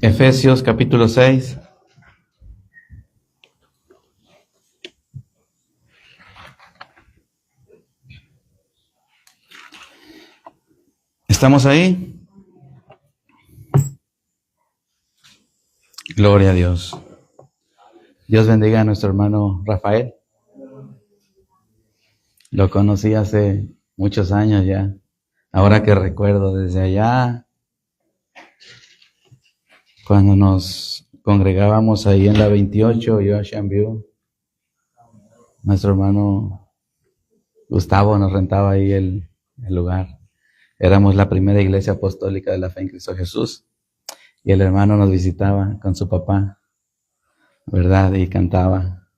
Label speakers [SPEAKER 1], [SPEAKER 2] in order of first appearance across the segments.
[SPEAKER 1] Efesios capítulo 6. ¿Estamos ahí? Gloria a Dios. Dios bendiga a nuestro hermano Rafael. Lo conocí hace muchos años ya. Ahora que recuerdo desde allá, cuando nos congregábamos ahí en la 28, yo a Shanview, nuestro hermano Gustavo nos rentaba ahí el lugar. Éramos la primera iglesia apostólica de la fe en Cristo Jesús. Y el hermano nos visitaba con su papá, ¿verdad? Y cantaba.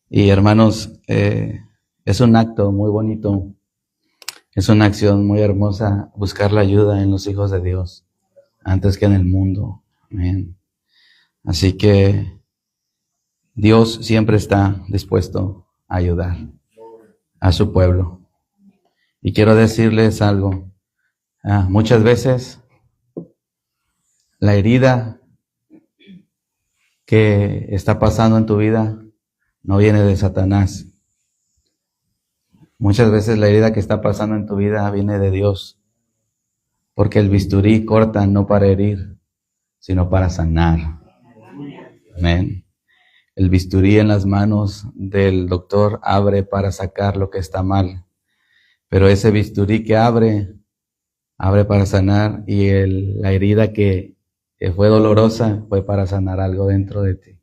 [SPEAKER 1] Y hermanos, es un acto muy bonito. Es una acción muy hermosa buscar la ayuda en los hijos de Dios antes que en el mundo. Amén. Así que Dios siempre está dispuesto a ayudar a su pueblo. Y quiero decirles algo. Muchas veces la herida que está pasando en tu vida no viene de Satanás. Muchas veces la herida que está pasando en tu vida viene de Dios. Porque el bisturí corta no para herir, sino para sanar. Amén. El bisturí en las manos del doctor abre para sacar lo que está mal. Pero ese bisturí que abre para sanar, y la herida que fue dolorosa fue para sanar algo dentro de ti.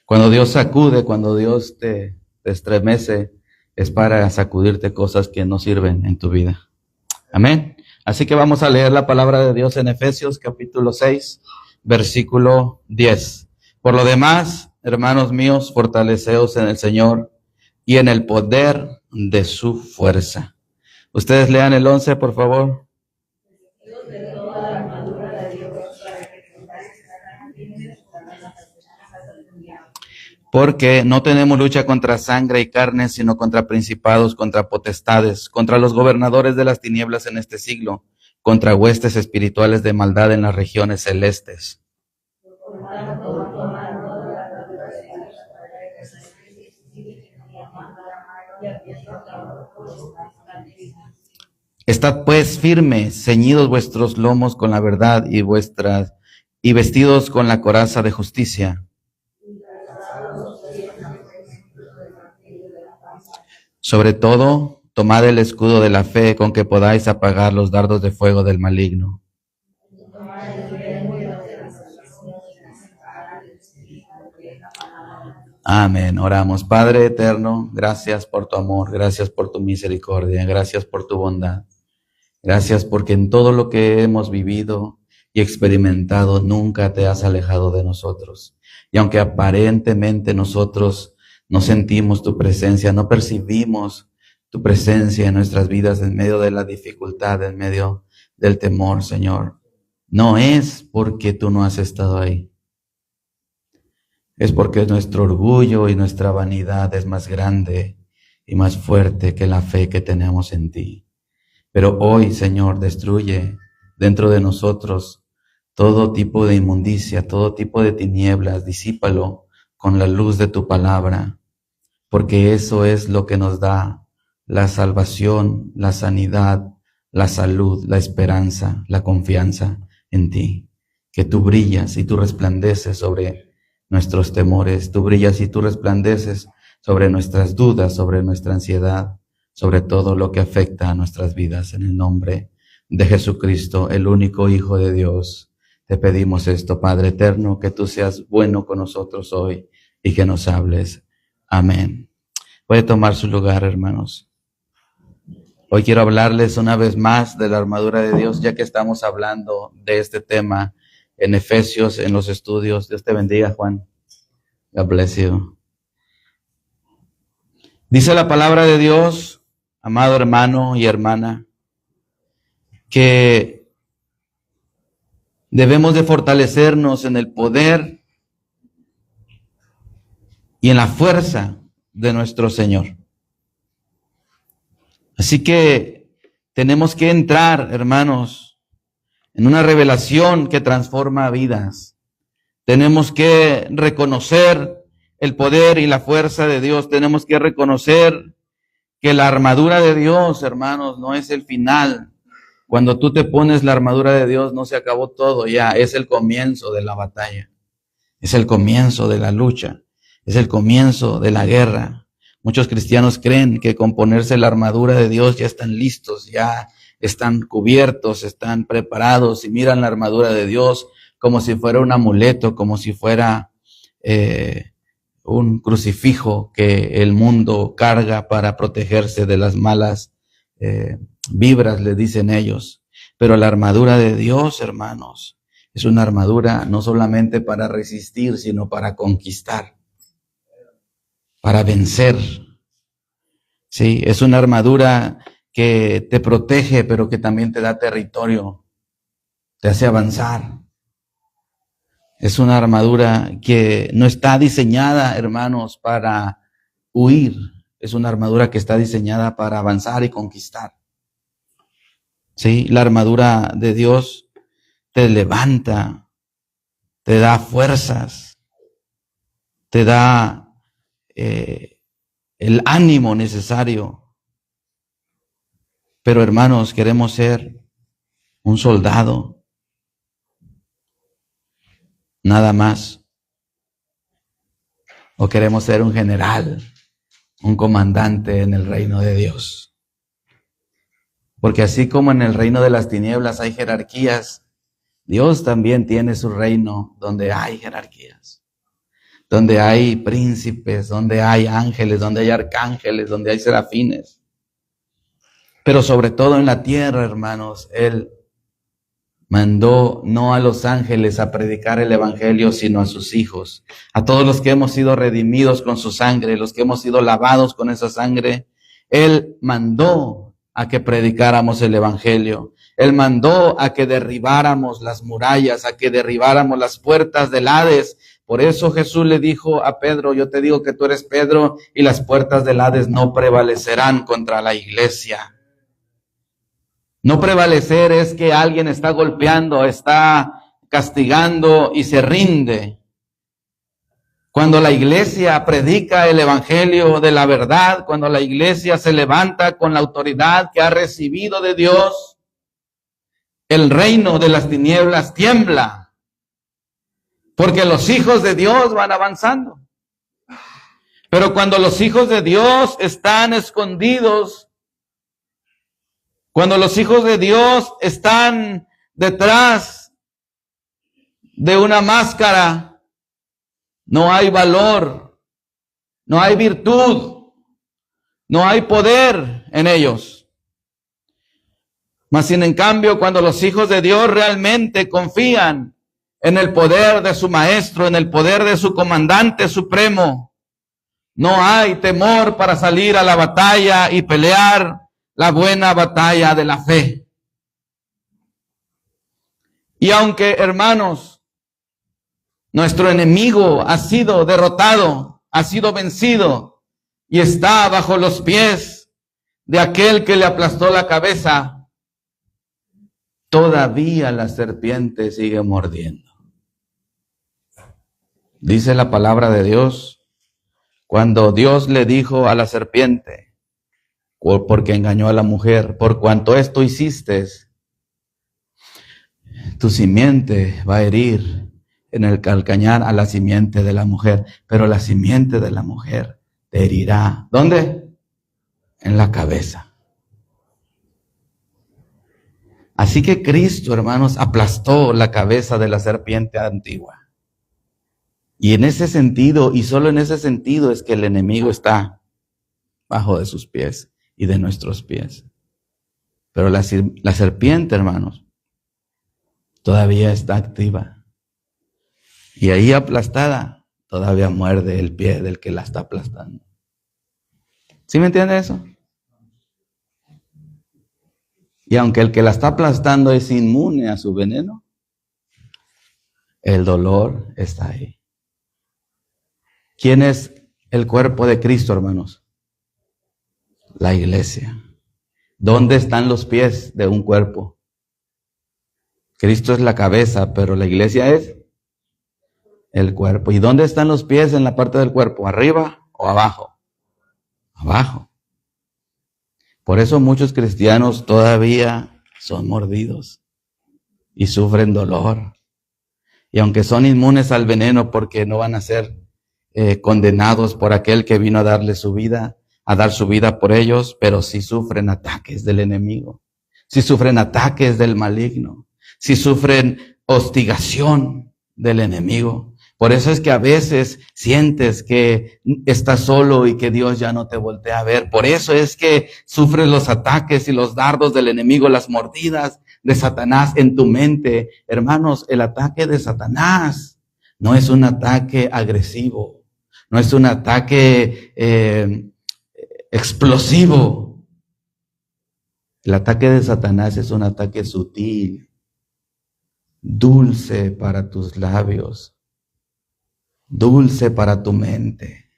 [SPEAKER 1] Cuando Dios sacude, cuando Dios te estremece, es para sacudirte cosas que no sirven en tu vida. Amén. Así que vamos a leer la palabra de Dios en Efesios capítulo 6, versículo 10. Por lo demás, hermanos míos, fortaleceos en el Señor y en el poder de su fuerza. Ustedes lean el 11, por favor. Porque no tenemos lucha contra sangre y carne, sino contra principados, contra potestades, contra los gobernadores de las tinieblas en este siglo, contra huestes espirituales de maldad en las regiones celestes. Estad pues firmes, ceñidos vuestros lomos con la verdad y vestidos con la coraza de justicia. Sobre todo, tomad el escudo de la fe con que podáis apagar los dardos de fuego del maligno. Amén. Oramos. Padre eterno, gracias por tu amor, gracias por tu misericordia, gracias por tu bondad. Gracias porque en todo lo que hemos vivido y experimentado nunca te has alejado de nosotros. Y aunque aparentemente nosotros no sentimos tu presencia, no percibimos tu presencia en nuestras vidas en medio de la dificultad, en medio del temor, Señor, no es porque tú no has estado ahí. Es porque nuestro orgullo y nuestra vanidad es más grande y más fuerte que la fe que tenemos en ti. Pero hoy, Señor, destruye dentro de nosotros todo tipo de inmundicia, todo tipo de tinieblas, disípalo con la luz de tu palabra, porque eso es lo que nos da la salvación, la sanidad, la salud, la esperanza, la confianza en ti. Que tú brillas y tú resplandeces sobre nuestros temores, tú brillas y tú resplandeces sobre nuestras dudas, sobre nuestra ansiedad, sobre todo lo que afecta a nuestras vidas. En el nombre de Jesucristo, el único Hijo de Dios, te pedimos esto, Padre eterno, que tú seas bueno con nosotros hoy y que nos hables. Amén. Puede tomar su lugar, hermanos. Hoy quiero hablarles una vez más de la armadura de Dios, ya que estamos hablando de este tema en Efesios, en los estudios. Dios te bendiga, Juan. God bless you. Dice la palabra de Dios, amado hermano y hermana, que debemos de fortalecernos en el poder y en la fuerza de nuestro Señor. Así que tenemos que entrar, hermanos, en una revelación que transforma vidas. Tenemos que reconocer el poder y la fuerza de Dios. Tenemos que reconocer que la armadura de Dios, hermanos, no es el final. Cuando tú te pones la armadura de Dios, no se acabó todo ya. Es el comienzo de la batalla. Es el comienzo de la lucha. Es el comienzo de la guerra. Muchos cristianos creen que con ponerse la armadura de Dios ya están listos, ya están cubiertos, están preparados y miran la armadura de Dios como si fuera un amuleto, como si fuera un crucifijo que el mundo carga para protegerse de las malas vibras, le dicen ellos. Pero la armadura de Dios, hermanos, es una armadura no solamente para resistir, sino para conquistar, para vencer. Sí, es una armadura que te protege, pero que también te da territorio, te hace avanzar. Es una armadura que no está diseñada, hermanos, para huir. Es una armadura que está diseñada para avanzar y conquistar. Sí, la armadura de Dios te levanta, te da fuerzas, te da el ánimo necesario. Pero hermanos, queremos ser un soldado, nada más. O queremos ser un general, un comandante en el reino de Dios. Porque así como en el reino de las tinieblas hay jerarquías, Dios también tiene su reino donde hay jerarquías, donde hay príncipes, donde hay ángeles, donde hay arcángeles, donde hay serafines. Pero sobre todo en la tierra, hermanos, Él mandó no a los ángeles a predicar el evangelio, sino a sus hijos, a todos los que hemos sido redimidos con su sangre, los que hemos sido lavados con esa sangre. Él mandó a que predicáramos el evangelio. Él mandó a que derribáramos las murallas, a que derribáramos las puertas del Hades. Por eso Jesús le dijo a Pedro, yo te digo que tú eres Pedro y las puertas del Hades no prevalecerán contra la iglesia. No prevalecer es que alguien está golpeando, está castigando y se rinde. Cuando la iglesia predica el evangelio de la verdad, cuando la iglesia se levanta con la autoridad que ha recibido de Dios, el reino de las tinieblas tiembla, porque los hijos de Dios van avanzando. Pero cuando los hijos de Dios están escondidos, cuando los hijos de Dios están detrás de una máscara, no hay valor, no hay virtud, no hay poder en ellos. Mas sin en cambio, cuando los hijos de Dios realmente confían en el poder de su maestro, en el poder de su comandante supremo, no hay temor para salir a la batalla y pelear la buena batalla de la fe. Y aunque, hermanos, nuestro enemigo ha sido derrotado, ha sido vencido y está bajo los pies de aquel que le aplastó la cabeza, todavía la serpiente sigue mordiendo. Dice la palabra de Dios, cuando Dios le dijo a la serpiente, porque engañó a la mujer, por cuanto esto hiciste, tu simiente va a herir en el calcañar a la simiente de la mujer, pero la simiente de la mujer te herirá. ¿Dónde? En la cabeza. Así que Cristo, hermanos, aplastó la cabeza de la serpiente antigua. Y en ese sentido, y solo en ese sentido, es que el enemigo está bajo de sus pies y de nuestros pies. Pero la serpiente, hermanos, todavía está activa. Y ahí aplastada, todavía muerde el pie del que la está aplastando. ¿Sí me entiende eso? Y aunque el que la está aplastando es inmune a su veneno, el dolor está ahí. ¿Quién es el cuerpo de Cristo, hermanos? La iglesia. ¿Dónde están los pies de un cuerpo? Cristo es la cabeza, pero la iglesia es el cuerpo. ¿Y dónde están los pies en la parte del cuerpo? ¿Arriba o abajo? Abajo. Por eso muchos cristianos todavía son mordidos y sufren dolor. Y aunque son inmunes al veneno porque no van a ser condenados por aquel que vino a darle su vida, a dar su vida por ellos, pero sí sufren ataques del enemigo, sí sufren ataques del maligno, sí sufren hostigación del enemigo. Por eso es que a veces sientes que estás solo y que Dios ya no te voltea a ver. Por eso es que sufres los ataques y los dardos del enemigo, las mordidas de Satanás en tu mente. Hermanos, el ataque de Satanás no es un ataque agresivo, no es un ataque explosivo. El ataque de Satanás es un ataque sutil, dulce para tus labios, dulce para tu mente.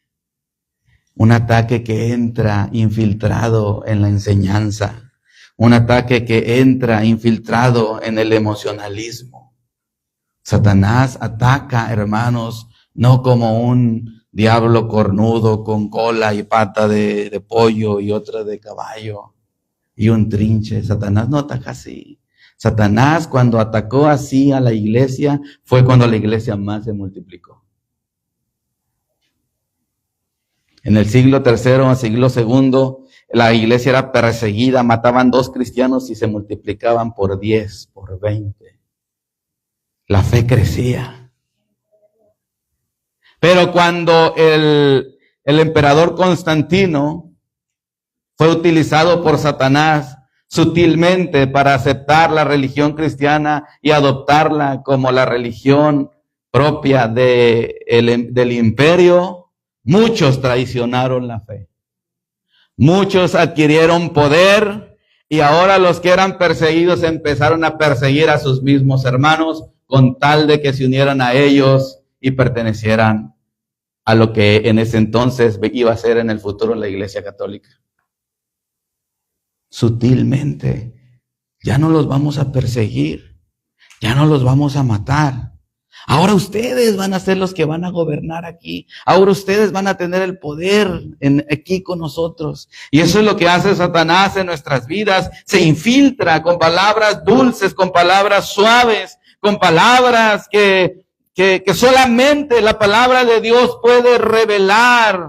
[SPEAKER 1] Un ataque que entra infiltrado en la enseñanza. Un ataque que entra infiltrado en el emocionalismo. Satanás ataca, hermanos, no como un diablo cornudo con cola y pata de pollo y otra de caballo y un trinche. Satanás no ataca así. Satanás, cuando atacó así a la iglesia, fue cuando la iglesia más se multiplicó. En el siglo III, siglo II, la iglesia era perseguida, mataban 2 cristianos y se multiplicaban por 10, por 20. La fe crecía. Pero cuando el emperador Constantino fue utilizado por Satanás sutilmente para aceptar la religión cristiana y adoptarla como la religión propia del imperio, muchos traicionaron la fe. Muchos adquirieron poder y ahora los que eran perseguidos empezaron a perseguir a sus mismos hermanos con tal de que se unieran a ellos y pertenecieran a lo que en ese entonces iba a ser en el futuro la Iglesia Católica. Sutilmente, ya no los vamos a perseguir, ya no los vamos a matar. Ahora ustedes van a ser los que van a gobernar aquí. Ahora ustedes van a tener el poder aquí con nosotros. Y eso es lo que hace Satanás en nuestras vidas. Se infiltra con palabras dulces, con palabras suaves, con palabras que solamente la palabra de Dios puede revelar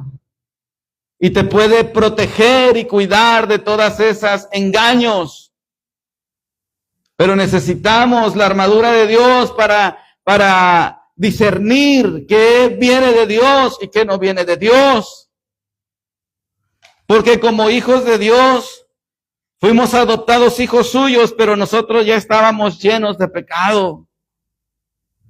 [SPEAKER 1] y te puede proteger y cuidar de todas esas engaños. Pero necesitamos la armadura de Dios para discernir qué viene de Dios y qué no viene de Dios. Porque como hijos de Dios, fuimos adoptados hijos suyos, pero nosotros ya estábamos llenos de pecado.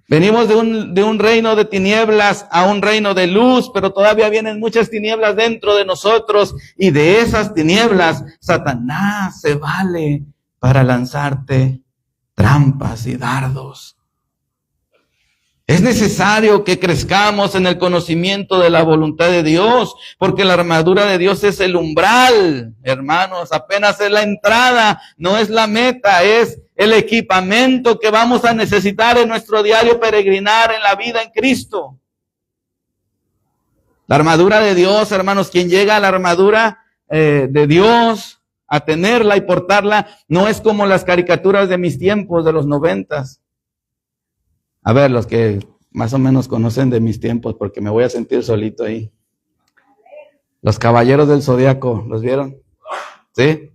[SPEAKER 1] Venimos de un reino de tinieblas a un reino de luz, pero todavía vienen muchas tinieblas dentro de nosotros, y de esas tinieblas Satanás se vale para lanzarte trampas y dardos. Es necesario que crezcamos en el conocimiento de la voluntad de Dios, porque la armadura de Dios es el umbral, hermanos, apenas es la entrada, no es la meta, es el equipamiento que vamos a necesitar en nuestro diario peregrinar en la vida en Cristo. La armadura de Dios, hermanos, quien llega a la armadura de Dios, a tenerla y portarla, no es como las caricaturas de mis tiempos, de los 90s. A ver, los que más o menos conocen de mis tiempos, porque me voy a sentir solito ahí. Los Caballeros del Zodiaco, ¿los vieron? ¿Sí?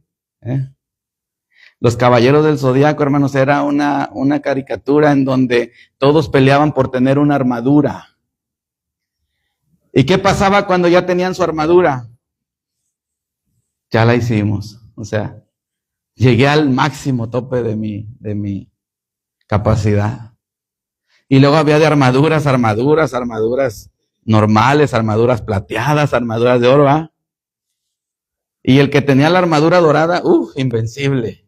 [SPEAKER 1] Los Caballeros del Zodiaco, hermanos, era una caricatura en donde todos peleaban por tener una armadura. ¿Y qué pasaba cuando ya tenían su armadura? Ya la hicimos. O sea, llegué al máximo tope de mi capacidad. Y luego había de armaduras normales, armaduras plateadas, armaduras de oro, ¿ah? Y el que tenía la armadura dorada, invencible.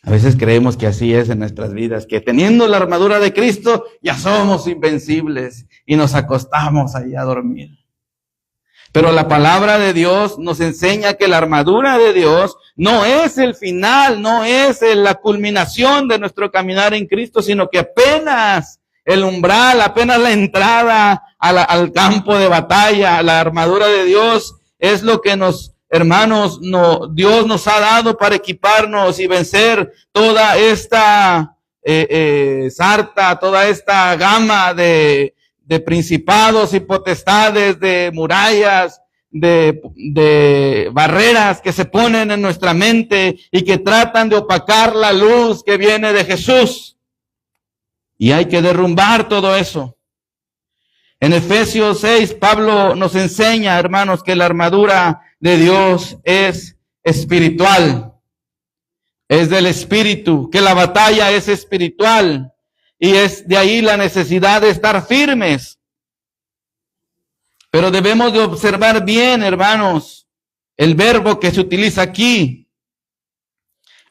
[SPEAKER 1] A veces creemos que así es en nuestras vidas, que teniendo la armadura de Cristo, ya somos invencibles y nos acostamos ahí a dormir. Pero la palabra de Dios nos enseña que la armadura de Dios no es el final, no es la culminación de nuestro caminar en Cristo, sino que apenas el umbral, apenas la entrada al campo de batalla. La armadura de Dios es lo que Dios nos ha dado para equiparnos y vencer toda esta sarta, toda esta gama de principados y potestades, de murallas, de barreras que se ponen en nuestra mente y que tratan de opacar la luz que viene de Jesús. Y hay que derrumbar todo eso. En Efesios 6, Pablo nos enseña, hermanos, que la armadura de Dios es espiritual. Es del espíritu, que la batalla es espiritual. Y es de ahí la necesidad de estar firmes. Pero debemos de observar bien, hermanos, el verbo que se utiliza aquí.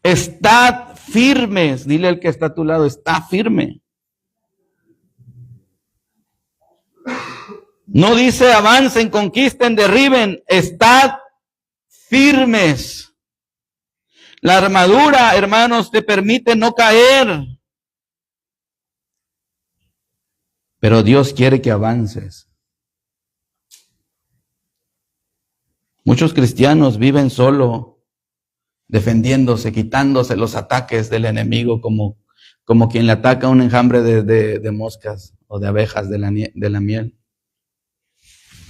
[SPEAKER 1] Estad firmes. Dile al que está a tu lado, está firme. No dice avancen, conquisten, derriben. Estad firmes. La armadura, hermanos, te permite no caer. Pero Dios quiere que avances. Muchos cristianos viven solo, defendiéndose, quitándose los ataques del enemigo, como quien le ataca un enjambre de moscas o de abejas de la miel.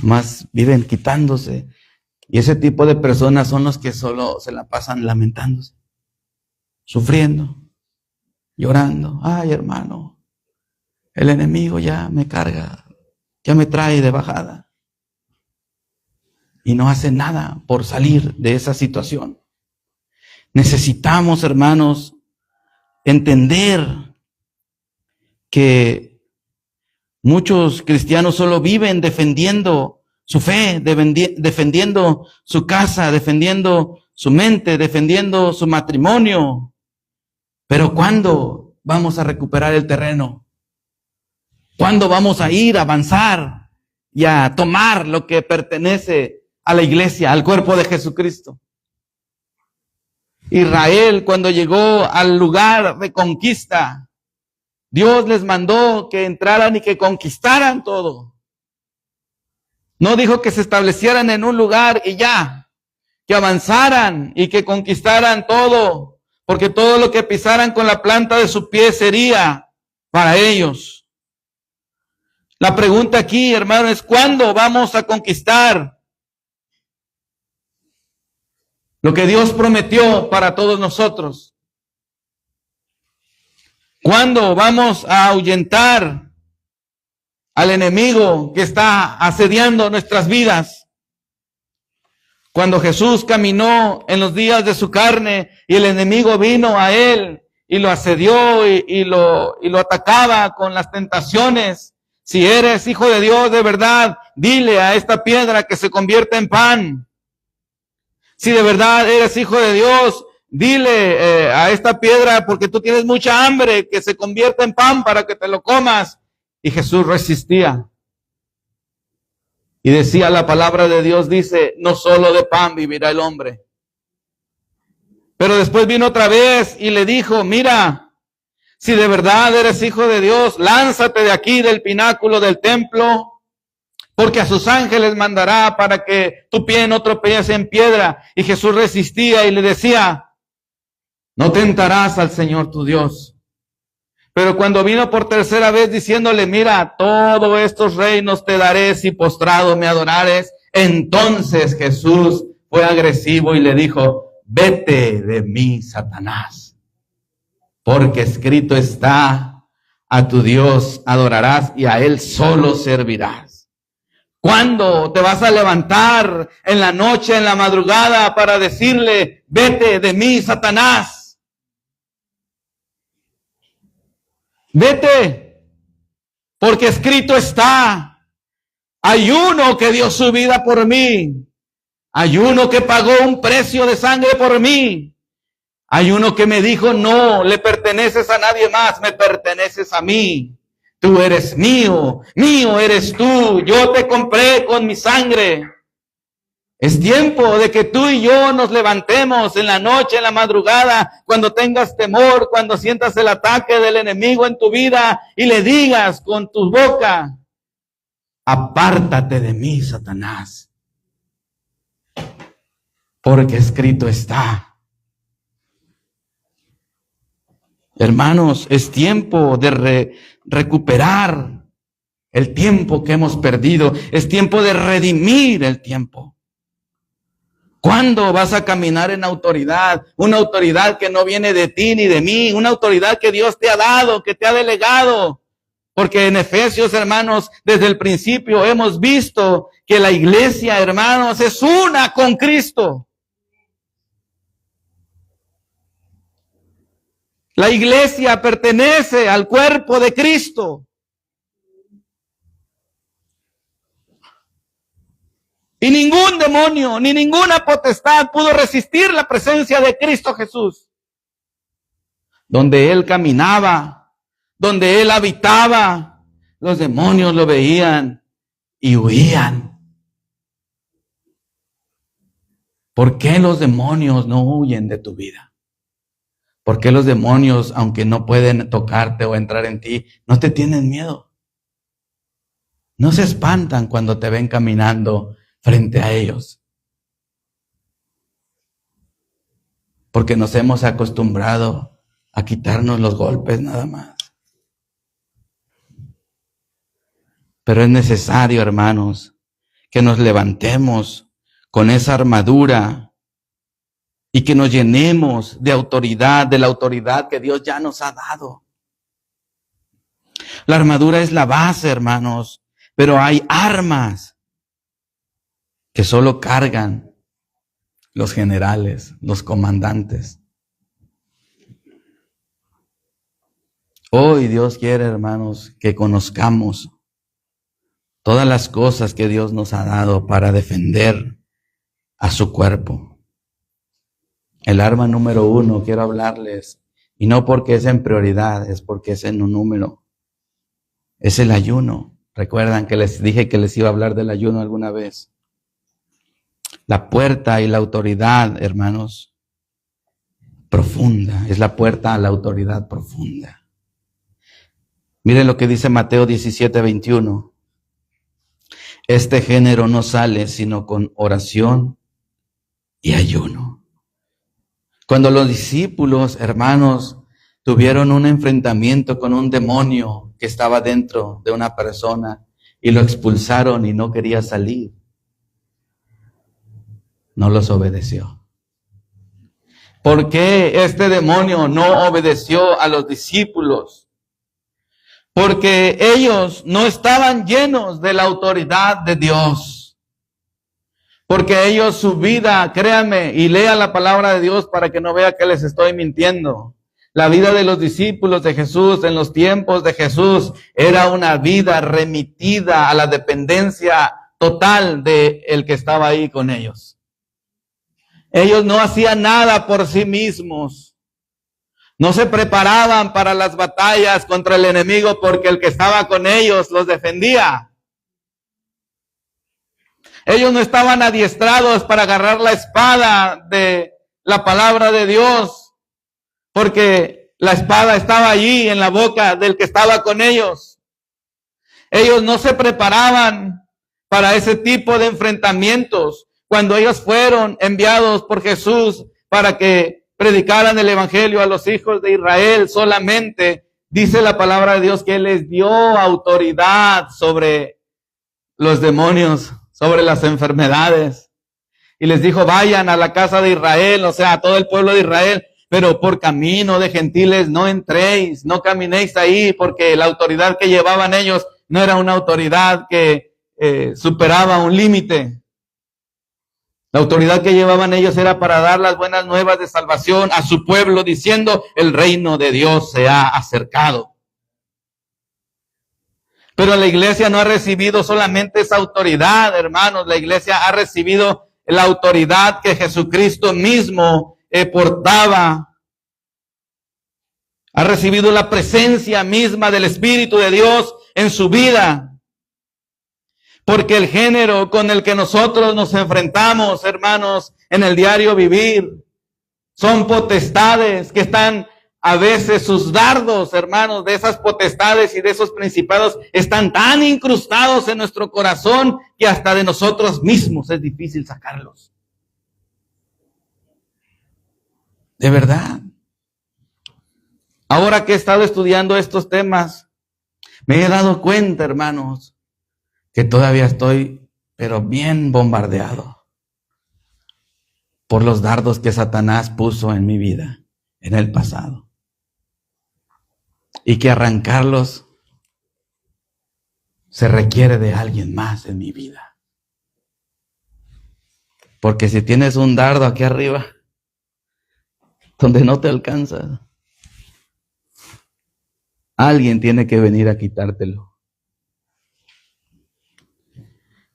[SPEAKER 1] Más viven quitándose. Y ese tipo de personas son los que solo se la pasan lamentándose, sufriendo, llorando. Ay, hermano, el enemigo ya me carga, ya me trae de bajada. Y no hace nada por salir de esa situación. Necesitamos, hermanos, entender que muchos cristianos solo viven defendiendo su fe, defendiendo su casa, defendiendo su mente, defendiendo su matrimonio. Pero ¿cuándo vamos a recuperar el terreno? ¿Cuándo vamos a ir a avanzar y a tomar lo que pertenece a la iglesia, al cuerpo de Jesucristo? Israel, cuando llegó al lugar de conquista, Dios les mandó que entraran y que conquistaran todo. No dijo que se establecieran en un lugar y ya, que avanzaran y que conquistaran todo, porque todo lo que pisaran con la planta de su pie sería para ellos. La pregunta aquí, hermano, es ¿cuándo vamos a conquistar lo que Dios prometió para todos nosotros? ¿Cuándo vamos a ahuyentar al enemigo que está asediando nuestras vidas? Cuando Jesús caminó en los días de su carne y el enemigo vino a él y lo asedió y lo atacaba con las tentaciones. Si eres hijo de Dios de verdad, dile a esta piedra que se convierta en pan. Si de verdad eres hijo de Dios, dile a esta piedra, porque tú tienes mucha hambre, que se convierta en pan para que te lo comas. Y Jesús resistía. Y decía, la palabra de Dios dice, no solo de pan vivirá el hombre. Pero después vino otra vez y le dijo, mira, si de verdad eres hijo de Dios, lánzate de aquí del pináculo del templo, porque a sus ángeles mandará para que tu pie no tropiece en piedra. Y Jesús resistía y le decía, no tentarás al Señor tu Dios. Pero cuando vino por tercera vez diciéndole, mira, todos estos reinos te daré si postrado me adorares, entonces Jesús fue agresivo y le dijo, vete de mí, Satanás, porque escrito está, a tu Dios adorarás y a Él solo servirás. ¿Cuándo te vas a levantar en la noche, en la madrugada, para decirle, vete de mí, Satanás? Vete, porque escrito está, hay uno que dio su vida por mí, hay uno que pagó un precio de sangre por mí, hay uno que me dijo, no le perteneces a nadie más, me perteneces a mí, tú eres mío, mío eres tú, yo te compré con mi sangre. Es tiempo de que tú y yo nos levantemos en la noche, en la madrugada, cuando tengas temor, cuando sientas el ataque del enemigo en tu vida y le digas con tu boca: apártate de mí, Satanás, porque escrito está. Hermanos, es tiempo de recuperar el tiempo que hemos perdido. Es tiempo de redimir el tiempo. ¿Cuándo vas a caminar en autoridad? Una autoridad que no viene de ti ni de mí, una autoridad que Dios te ha dado, que te ha delegado. Porque en Efesios, hermanos, desde el principio hemos visto que la iglesia, hermanos, es una con Cristo. La iglesia pertenece al cuerpo de Cristo. Y ningún demonio, ni ninguna potestad pudo resistir la presencia de Cristo Jesús. Donde Él caminaba, donde Él habitaba, los demonios lo veían y huían. ¿Por qué los demonios no huyen de tu vida? ¿Por qué los demonios, aunque no pueden tocarte o entrar en ti, no te tienen miedo? No se espantan cuando te ven caminando frente a ellos. Porque nos hemos acostumbrado a quitarnos los golpes nada más. Pero es necesario, hermanos, que nos levantemos con esa armadura y que nos llenemos de autoridad, de la autoridad que Dios ya nos ha dado. La armadura es la base, hermanos, pero hay armas que solo cargan los generales, los comandantes. Hoy Dios quiere, hermanos, que conozcamos todas las cosas que Dios nos ha dado para defender a su cuerpo. El arma número 1, quiero hablarles, y no porque es en prioridad, es porque es en un número, es el ayuno. Recuerdan que les dije que les iba a hablar del ayuno alguna vez. La puerta y la autoridad, hermanos, profunda, es la puerta a la autoridad profunda. Miren lo que dice Mateo 17:21. Este género no sale sino con oración y ayuno. Cuando los discípulos, hermanos, tuvieron un enfrentamiento con un demonio que estaba dentro de una persona y lo expulsaron y no quería salir, no los obedeció. ¿Por qué este demonio no obedeció a los discípulos? Porque ellos no estaban llenos de la autoridad de Dios. Porque ellos, su vida, créanme, y lea la palabra de Dios para que no vea que les estoy mintiendo. La vida de los discípulos de Jesús en los tiempos de Jesús era una vida remitida a la dependencia total de el que estaba ahí con ellos. Ellos no hacían nada por sí mismos. No se preparaban para las batallas contra el enemigo porque el que estaba con ellos los defendía. Ellos no estaban adiestrados para agarrar la espada de la palabra de Dios porque la espada estaba allí en la boca del que estaba con ellos. Ellos no se preparaban para ese tipo de enfrentamientos. Cuando ellos fueron enviados por Jesús para que predicaran el evangelio a los hijos de Israel solamente, dice la palabra de Dios que Él les dio autoridad sobre los demonios, sobre las enfermedades. Y les dijo, vayan a la casa de Israel, o sea, a todo el pueblo de Israel, pero por camino de gentiles no entréis, no caminéis ahí, porque la autoridad que llevaban ellos no era una autoridad que superaba un límite. La autoridad que llevaban ellos era para dar las buenas nuevas de salvación a su pueblo, diciendo, el reino de Dios se ha acercado. Pero la iglesia no ha recibido solamente esa autoridad, hermanos. La iglesia ha recibido la autoridad que Jesucristo mismo portaba. Ha recibido la presencia misma del Espíritu de Dios en su vida. Porque el género con el que nosotros nos enfrentamos, hermanos, en el diario vivir, son potestades que están a veces sus dardos, hermanos, de esas potestades y de esos principados están tan incrustados en nuestro corazón que hasta de nosotros mismos es difícil sacarlos. De verdad. Ahora que he estado estudiando estos temas, me he dado cuenta, hermanos, que todavía estoy, pero bien bombardeado por los dardos que Satanás puso en mi vida en el pasado. Y que arrancarlos se requiere de alguien más en mi vida. Porque si tienes un dardo aquí arriba, donde no te alcanza, alguien tiene que venir a quitártelo.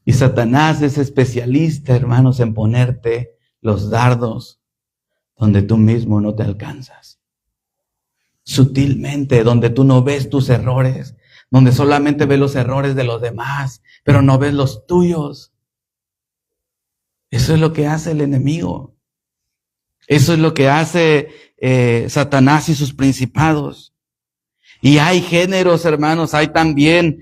[SPEAKER 1] Y Satanás es especialista, hermanos, en ponerte los dardos donde tú mismo no te alcanzas. Sutilmente, donde tú no ves tus errores, donde solamente ves los errores de los demás, pero no ves los tuyos. Eso es lo que hace el enemigo. Eso es lo que hace Satanás y sus principados. Y hay géneros, hermanos, hay también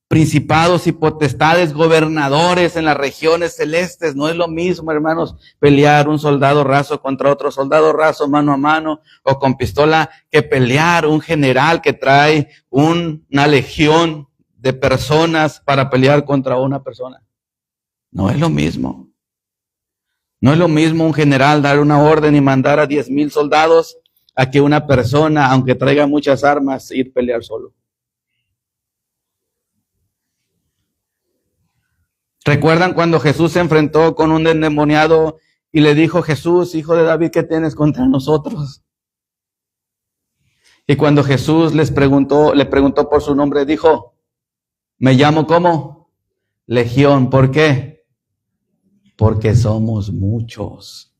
[SPEAKER 1] principados y potestades, gobernadores en las regiones celestes. No es lo mismo, hermanos, pelear un soldado raso contra otro soldado raso mano a mano o con pistola, que pelear un general que trae una legión de personas para pelear contra una persona. No es lo mismo. No es lo mismo un general dar una orden y mandar a 10,000 soldados a que una persona, aunque traiga muchas armas, ir a pelear solo. ¿Recuerdan cuando Jesús se enfrentó con un endemoniado y le dijo: Jesús, hijo de David, ¿qué tienes contra nosotros? Y cuando Jesús le preguntó por su nombre, dijo: me llamo ¿cómo? Legión. ¿Por qué? Porque somos muchos.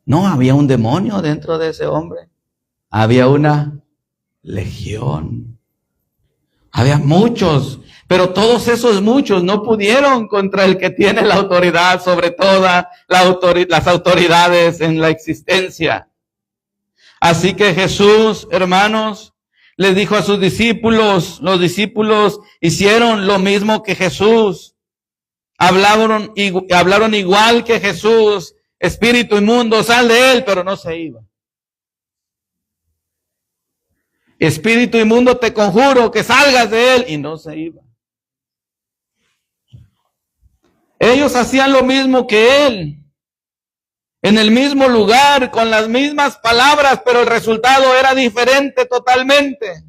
[SPEAKER 1] No había un demonio dentro de ese hombre. Había una legión. Había muchos. Pero todos esos muchos no pudieron contra el que tiene la autoridad sobre todas las autoridades en la existencia. Así que Jesús, hermanos, les dijo a sus discípulos, los discípulos hicieron lo mismo que Jesús. Hablaron igual que Jesús. Espíritu inmundo, sal de él, pero no se iba. Espíritu inmundo, te conjuro que salgas de él, y no se iba. Ellos hacían lo mismo que él, en el mismo lugar, con las mismas palabras, pero el resultado era diferente totalmente.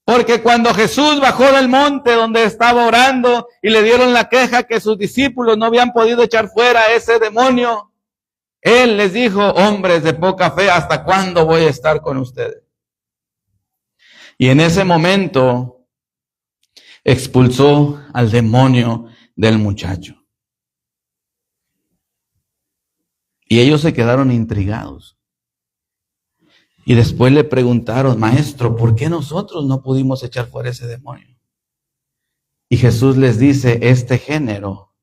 [SPEAKER 1] Porque cuando Jesús bajó del monte donde estaba orando y le dieron la queja que sus discípulos no habían podido echar fuera a ese demonio, él les dijo: hombres de poca fe, ¿hasta cuándo voy a estar con ustedes? Y en ese momento expulsó al demonio del muchacho. Y ellos se quedaron intrigados. Y después le preguntaron: maestro, ¿por qué nosotros no pudimos echar fuera ese demonio? Y Jesús les dice: este género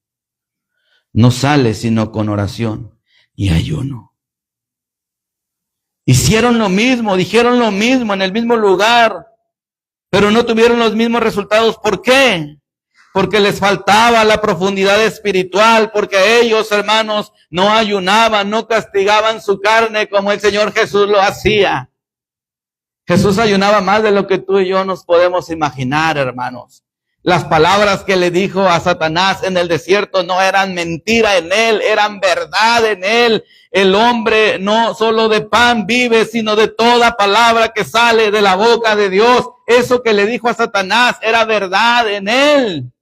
[SPEAKER 1] no sale sino con oración y ayuno. Hicieron lo mismo, dijeron lo mismo en el mismo lugar, pero no tuvieron los mismos resultados. ¿Por qué? Porque les faltaba la profundidad espiritual, porque ellos, hermanos, no ayunaban, no castigaban su carne como el Señor Jesús lo hacía. Jesús ayunaba más de lo que tú y yo nos podemos imaginar, hermanos. Las palabras que le dijo a Satanás en el desierto no eran mentira en él, eran verdad en él. El hombre no solo de pan vive, sino de toda palabra que sale de la boca de Dios. Eso que le dijo a Satanás era verdad en él.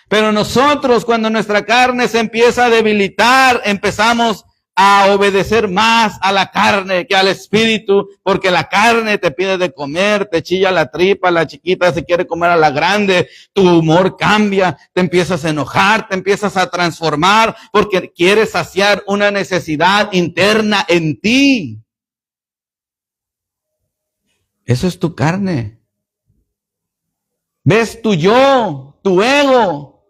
[SPEAKER 1] Pero nosotros, cuando nuestra carne se empieza a debilitar, empezamos a obedecer más a la carne que al espíritu, porque la carne te pide de comer, te chilla la tripa, la chiquita se quiere comer a la grande, tu humor cambia, te empiezas a enojar, te empiezas a transformar, porque quieres saciar una necesidad interna en ti. Eso es tu carne. Ves tu yo tu ego.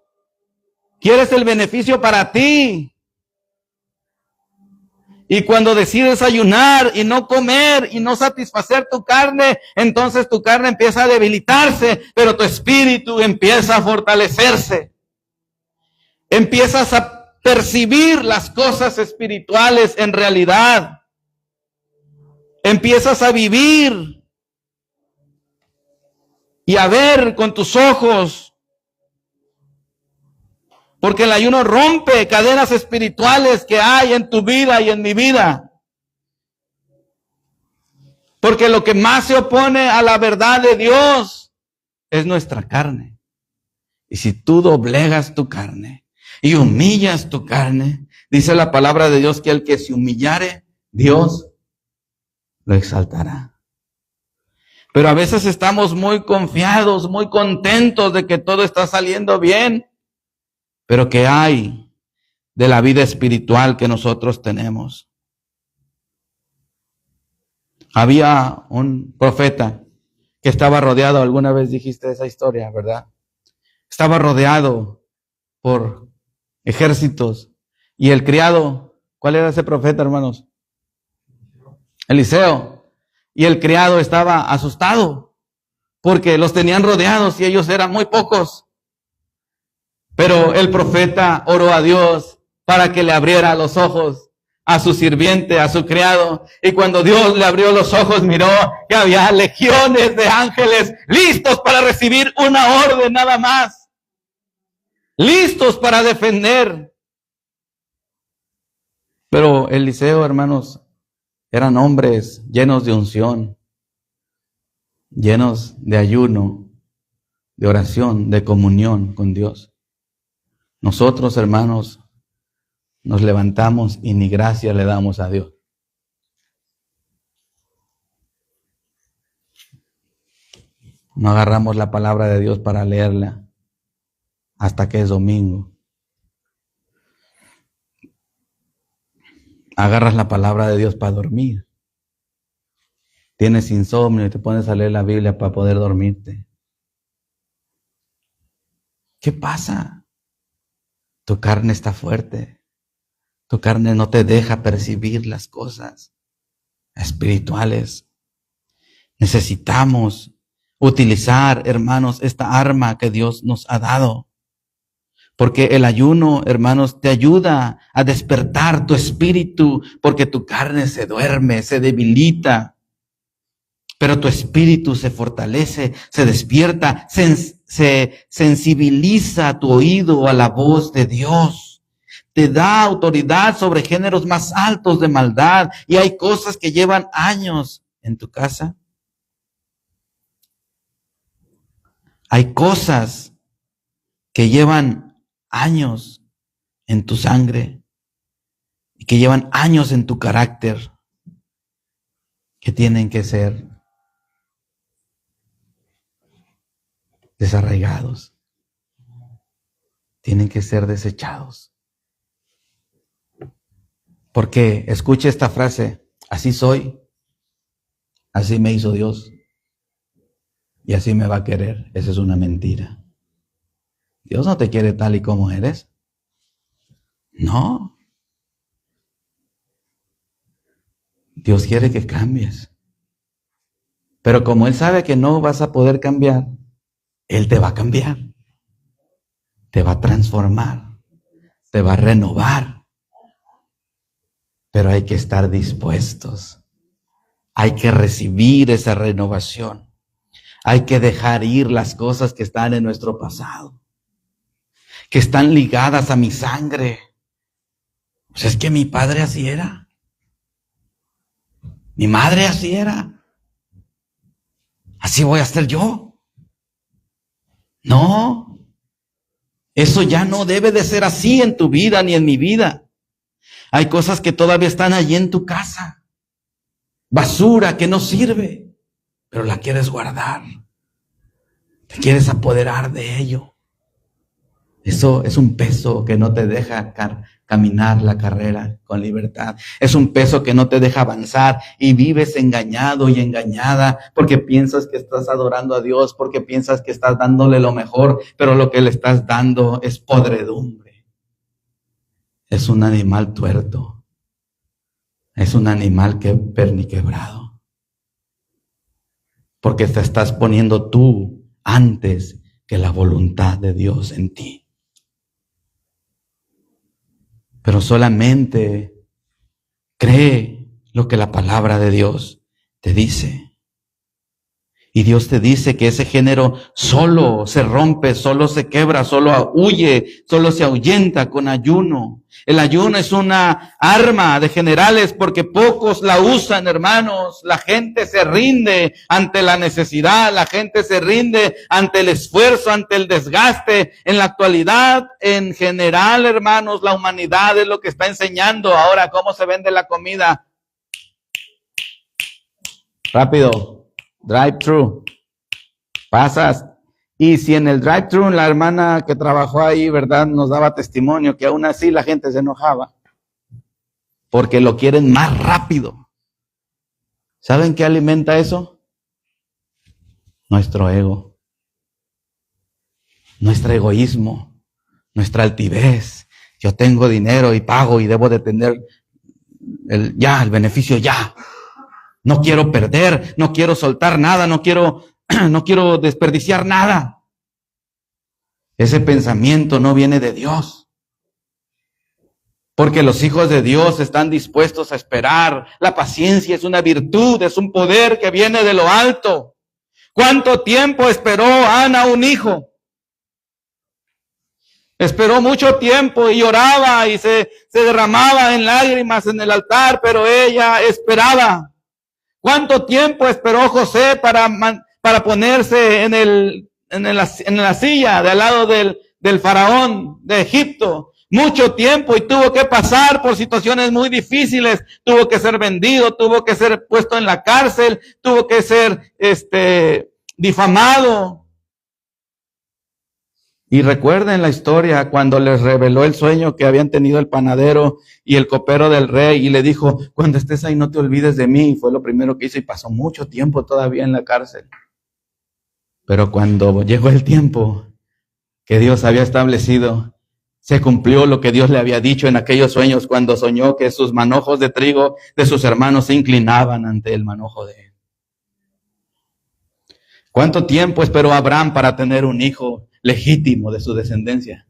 [SPEAKER 1] Quieres el beneficio para ti. Y cuando decides ayunar y no comer y no satisfacer tu carne, entonces tu carne empieza a debilitarse, pero tu espíritu empieza a fortalecerse. Empiezas a percibir las cosas espirituales en realidad. Empiezas a vivir y a ver con tus ojos. Porque el ayuno rompe cadenas espirituales que hay en tu vida y en mi vida. Porque lo que más se opone a la verdad de Dios es nuestra carne. Y si tú doblegas tu carne y humillas tu carne, dice la palabra de Dios que el que se humillare, Dios lo exaltará. Pero a veces estamos muy confiados, muy contentos de que todo está saliendo bien. Pero ¿qué hay de la vida espiritual que nosotros tenemos? Había un profeta que estaba rodeado, alguna vez dijiste esa historia, ¿verdad? Estaba rodeado por ejércitos y el criado, ¿cuál era ese profeta, hermanos? Eliseo. Y el criado estaba asustado porque los tenían rodeados y ellos eran muy pocos. Pero el profeta oró a Dios para que le abriera los ojos a su sirviente, a su criado. Y cuando Dios le abrió los ojos, miró que había legiones de ángeles listos para recibir una orden nada más. Listos para defender. Pero Eliseo, hermanos, eran hombres llenos de unción, llenos de ayuno, de oración, de comunión con Dios. Nosotros, hermanos, nos levantamos y ni gracia le damos a Dios. No agarramos la palabra de Dios para leerla hasta que es domingo. Agarras la palabra de Dios para dormir. Tienes insomnio y te pones a leer la Biblia para poder dormirte. ¿Qué pasa? Tu carne está fuerte. Tu carne no te deja percibir las cosas espirituales. Necesitamos utilizar, hermanos, esta arma que Dios nos ha dado. Porque el ayuno, hermanos, te ayuda a despertar tu espíritu, porque tu carne se duerme, se debilita. Pero tu espíritu se fortalece, se despierta, se sensibiliza tu oído a la voz de Dios. Te da autoridad sobre géneros más altos de maldad. Y hay cosas que llevan años en tu casa. Hay cosas que llevan años en tu sangre y que llevan años en tu carácter, que tienen que ser desarraigados, tienen que ser desechados. Porque escuche esta frase: así soy, así me hizo Dios y así me va a querer. Esa es una mentira. Dios no te quiere tal y como eres. No. Dios quiere que cambies. Pero como Él sabe que no vas a poder cambiar, Él te va a cambiar. Te va a transformar. Te va a renovar. Pero hay que estar dispuestos. Hay que recibir esa renovación. Hay que dejar ir las cosas que están en nuestro pasado, que están ligadas a mi sangre. Pues es que mi padre así era. Mi madre así era. Así voy a ser yo. No. Eso ya no debe de ser así en tu vida ni en mi vida. Hay cosas que todavía están allí en tu casa. Basura que no sirve, pero la quieres guardar. Te quieres apoderar de ello. Eso es un peso que no te deja caminar la carrera con libertad. Es un peso que no te deja avanzar y vives engañado y engañada porque piensas que estás adorando a Dios, porque piensas que estás dándole lo mejor, pero lo que le estás dando es podredumbre. Es un animal tuerto. Es un animal perniquebrado. Porque te estás poniendo tú antes que la voluntad de Dios en ti. Pero solamente cree lo que la palabra de Dios te dice. Y Dios te dice que ese género solo se rompe, solo se quebra, solo huye, solo se ahuyenta con ayuno. El ayuno es una arma de generales porque pocos la usan, hermanos. La gente se rinde ante la necesidad, la gente se rinde ante el esfuerzo, ante el desgaste. En la actualidad, en general, hermanos, la humanidad es lo que está enseñando ahora cómo se vende la comida. Rápido. Drive-thru, pasas, y si en el drive-thru la hermana que trabajó ahí, ¿verdad?, nos daba testimonio que aún así la gente se enojaba, porque lo quieren más rápido. ¿Saben qué alimenta eso? Nuestro ego, nuestro egoísmo, nuestra altivez. Yo tengo dinero y pago y debo de tener el beneficio ya. No quiero perder, no quiero soltar nada, no quiero desperdiciar nada. Ese pensamiento no viene de Dios. Porque los hijos de Dios están dispuestos a esperar. La paciencia es una virtud, es un poder que viene de lo alto. ¿Cuánto tiempo esperó Ana un hijo? Esperó mucho tiempo y lloraba y se derramaba en lágrimas en el altar, pero ella esperaba. ¿Cuánto tiempo esperó José para ponerse en la silla de al lado del faraón de Egipto? Mucho tiempo, y tuvo que pasar por situaciones muy difíciles. Tuvo que ser vendido, tuvo que ser puesto en la cárcel, tuvo que ser difamado. Y recuerden la historia cuando les reveló el sueño que habían tenido el panadero y el copero del rey y le dijo, cuando estés ahí no te olvides de mí. Fue lo primero que hizo y pasó mucho tiempo todavía en la cárcel. Pero cuando llegó el tiempo que Dios había establecido, se cumplió lo que Dios le había dicho en aquellos sueños cuando soñó que sus manojos de trigo de sus hermanos se inclinaban ante el manojo de él. ¿Cuánto tiempo esperó Abraham para tener un hijo legítimo de su descendencia?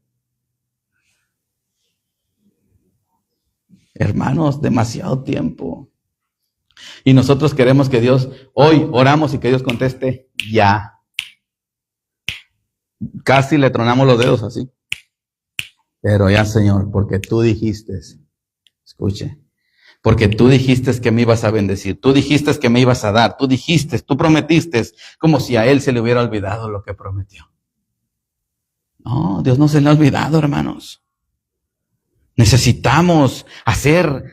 [SPEAKER 1] Hermanos, demasiado tiempo. Y nosotros queremos que Dios, hoy oramos y que Dios conteste ya. Casi le tronamos los dedos así. Pero ya, Señor, porque tú dijiste, escuche, porque tú dijiste que me ibas a bendecir, tú dijiste que me ibas a dar, tú prometiste, como si a él se le hubiera olvidado lo que prometió. No, Dios no se le ha olvidado, hermanos. Necesitamos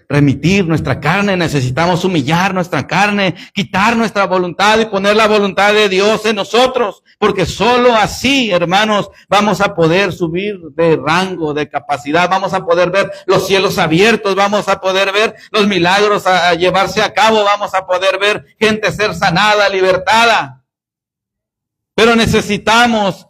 [SPEAKER 1] remitir nuestra carne, necesitamos humillar nuestra carne, quitar nuestra voluntad y poner la voluntad de Dios en nosotros, porque solo así, hermanos, vamos a poder subir de rango, de capacidad, vamos a poder ver los cielos abiertos, vamos a poder ver los milagros a llevarse a cabo, vamos a poder ver gente ser sanada, libertada. Pero necesitamos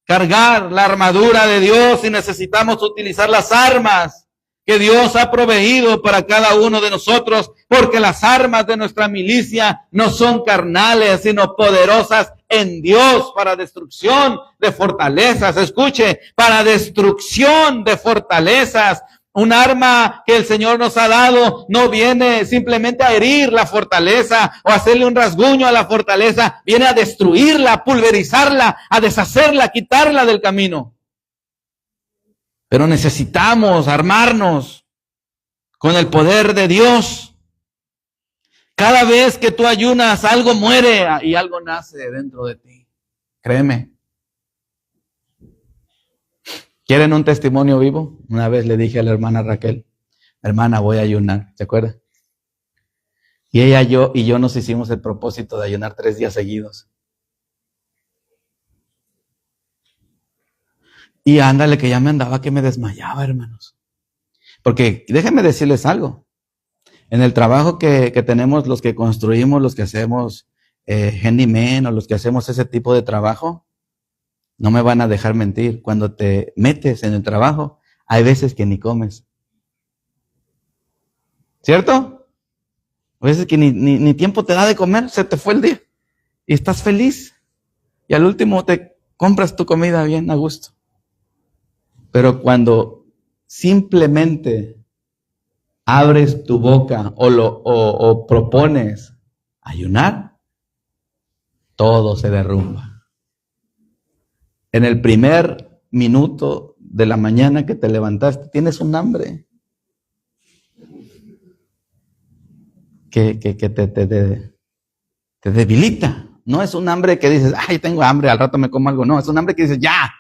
[SPEAKER 1] cargar la armadura de Dios y necesitamos utilizar las armas que Dios ha proveído para cada uno de nosotros, porque las armas de nuestra milicia no son carnales, sino poderosas en Dios para destrucción de fortalezas. Escuche, para destrucción de fortalezas. Un arma que el Señor nos ha dado no viene simplemente a herir la fortaleza o hacerle un rasguño a la fortaleza, viene a destruirla, a pulverizarla, a deshacerla, a quitarla del camino. Pero necesitamos armarnos con el poder de Dios. Cada vez que tú ayunas, algo muere y algo nace dentro de ti. Créeme. ¿Quieren un testimonio vivo? Una vez le dije a la hermana Raquel, hermana, voy a ayunar, ¿se acuerda? Y ella, yo nos hicimos el propósito de ayunar 3 días seguidos. Y ándale que ya me andaba que me desmayaba, hermanos. Porque déjenme decirles algo. En el trabajo que tenemos, los que construimos, los que hacemos handyman o los que hacemos ese tipo de trabajo, no me van a dejar mentir. Cuando te metes en el trabajo, hay veces que ni comes. ¿Cierto? A veces que ni tiempo te da de comer, se te fue el día. Y estás feliz. Y al último te compras tu comida bien a gusto. Pero cuando simplemente abres tu boca o propones ayunar, todo se derrumba. En el primer minuto de la mañana que te levantaste, tienes un hambre que te debilita. No es un hambre que dices, ay, tengo hambre, al rato me como algo. No, es un hambre que dices, ya.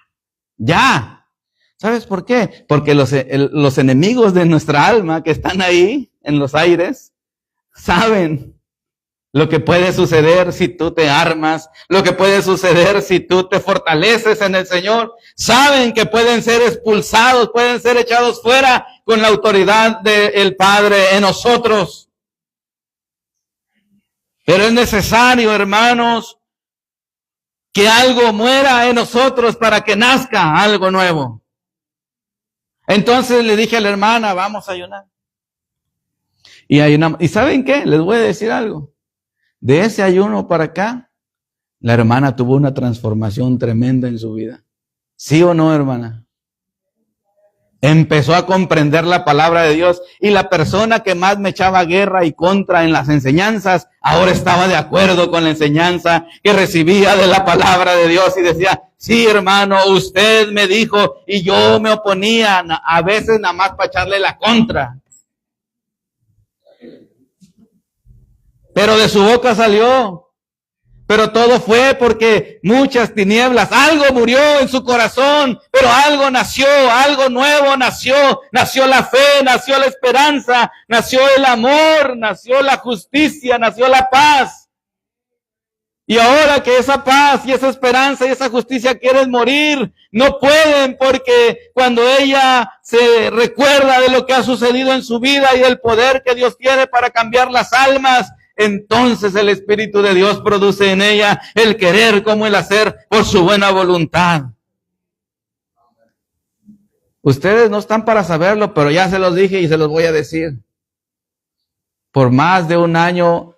[SPEAKER 1] ¿Sabes por qué? Porque los enemigos de nuestra alma que están ahí en los aires saben lo que puede suceder si tú te armas, lo que puede suceder si tú te fortaleces en el Señor. Saben que pueden ser expulsados, pueden ser echados fuera con la autoridad del Padre en nosotros. Pero es necesario, hermanos, que algo muera en nosotros para que nazca algo nuevo. Entonces le dije a la hermana, vamos a ayunar. Y ayunamos. ¿Y saben qué? Les voy a decir algo. De ese ayuno para acá, la hermana tuvo una transformación tremenda en su vida. ¿Sí o no, hermana? Empezó a comprender la palabra de Dios y la persona que más me echaba guerra y contra en las enseñanzas, ahora estaba de acuerdo con la enseñanza que recibía de la palabra de Dios y decía, sí, hermano, usted me dijo y yo me oponía, a veces nada más para echarle la contra. Pero de su boca salió. Pero todo fue porque muchas tinieblas, algo murió en su corazón, pero algo nació, algo nuevo nació. Nació la fe, nació la esperanza, nació el amor, nació la justicia, nació la paz. Y ahora que esa paz y esa esperanza y esa justicia quieren morir, no pueden, porque cuando ella se recuerda de lo que ha sucedido en su vida y del poder que Dios tiene para cambiar las almas, entonces el Espíritu de Dios produce en ella el querer como el hacer por su buena voluntad. Ustedes no están para saberlo, pero ya se los dije y se los voy a decir. Por más de un año,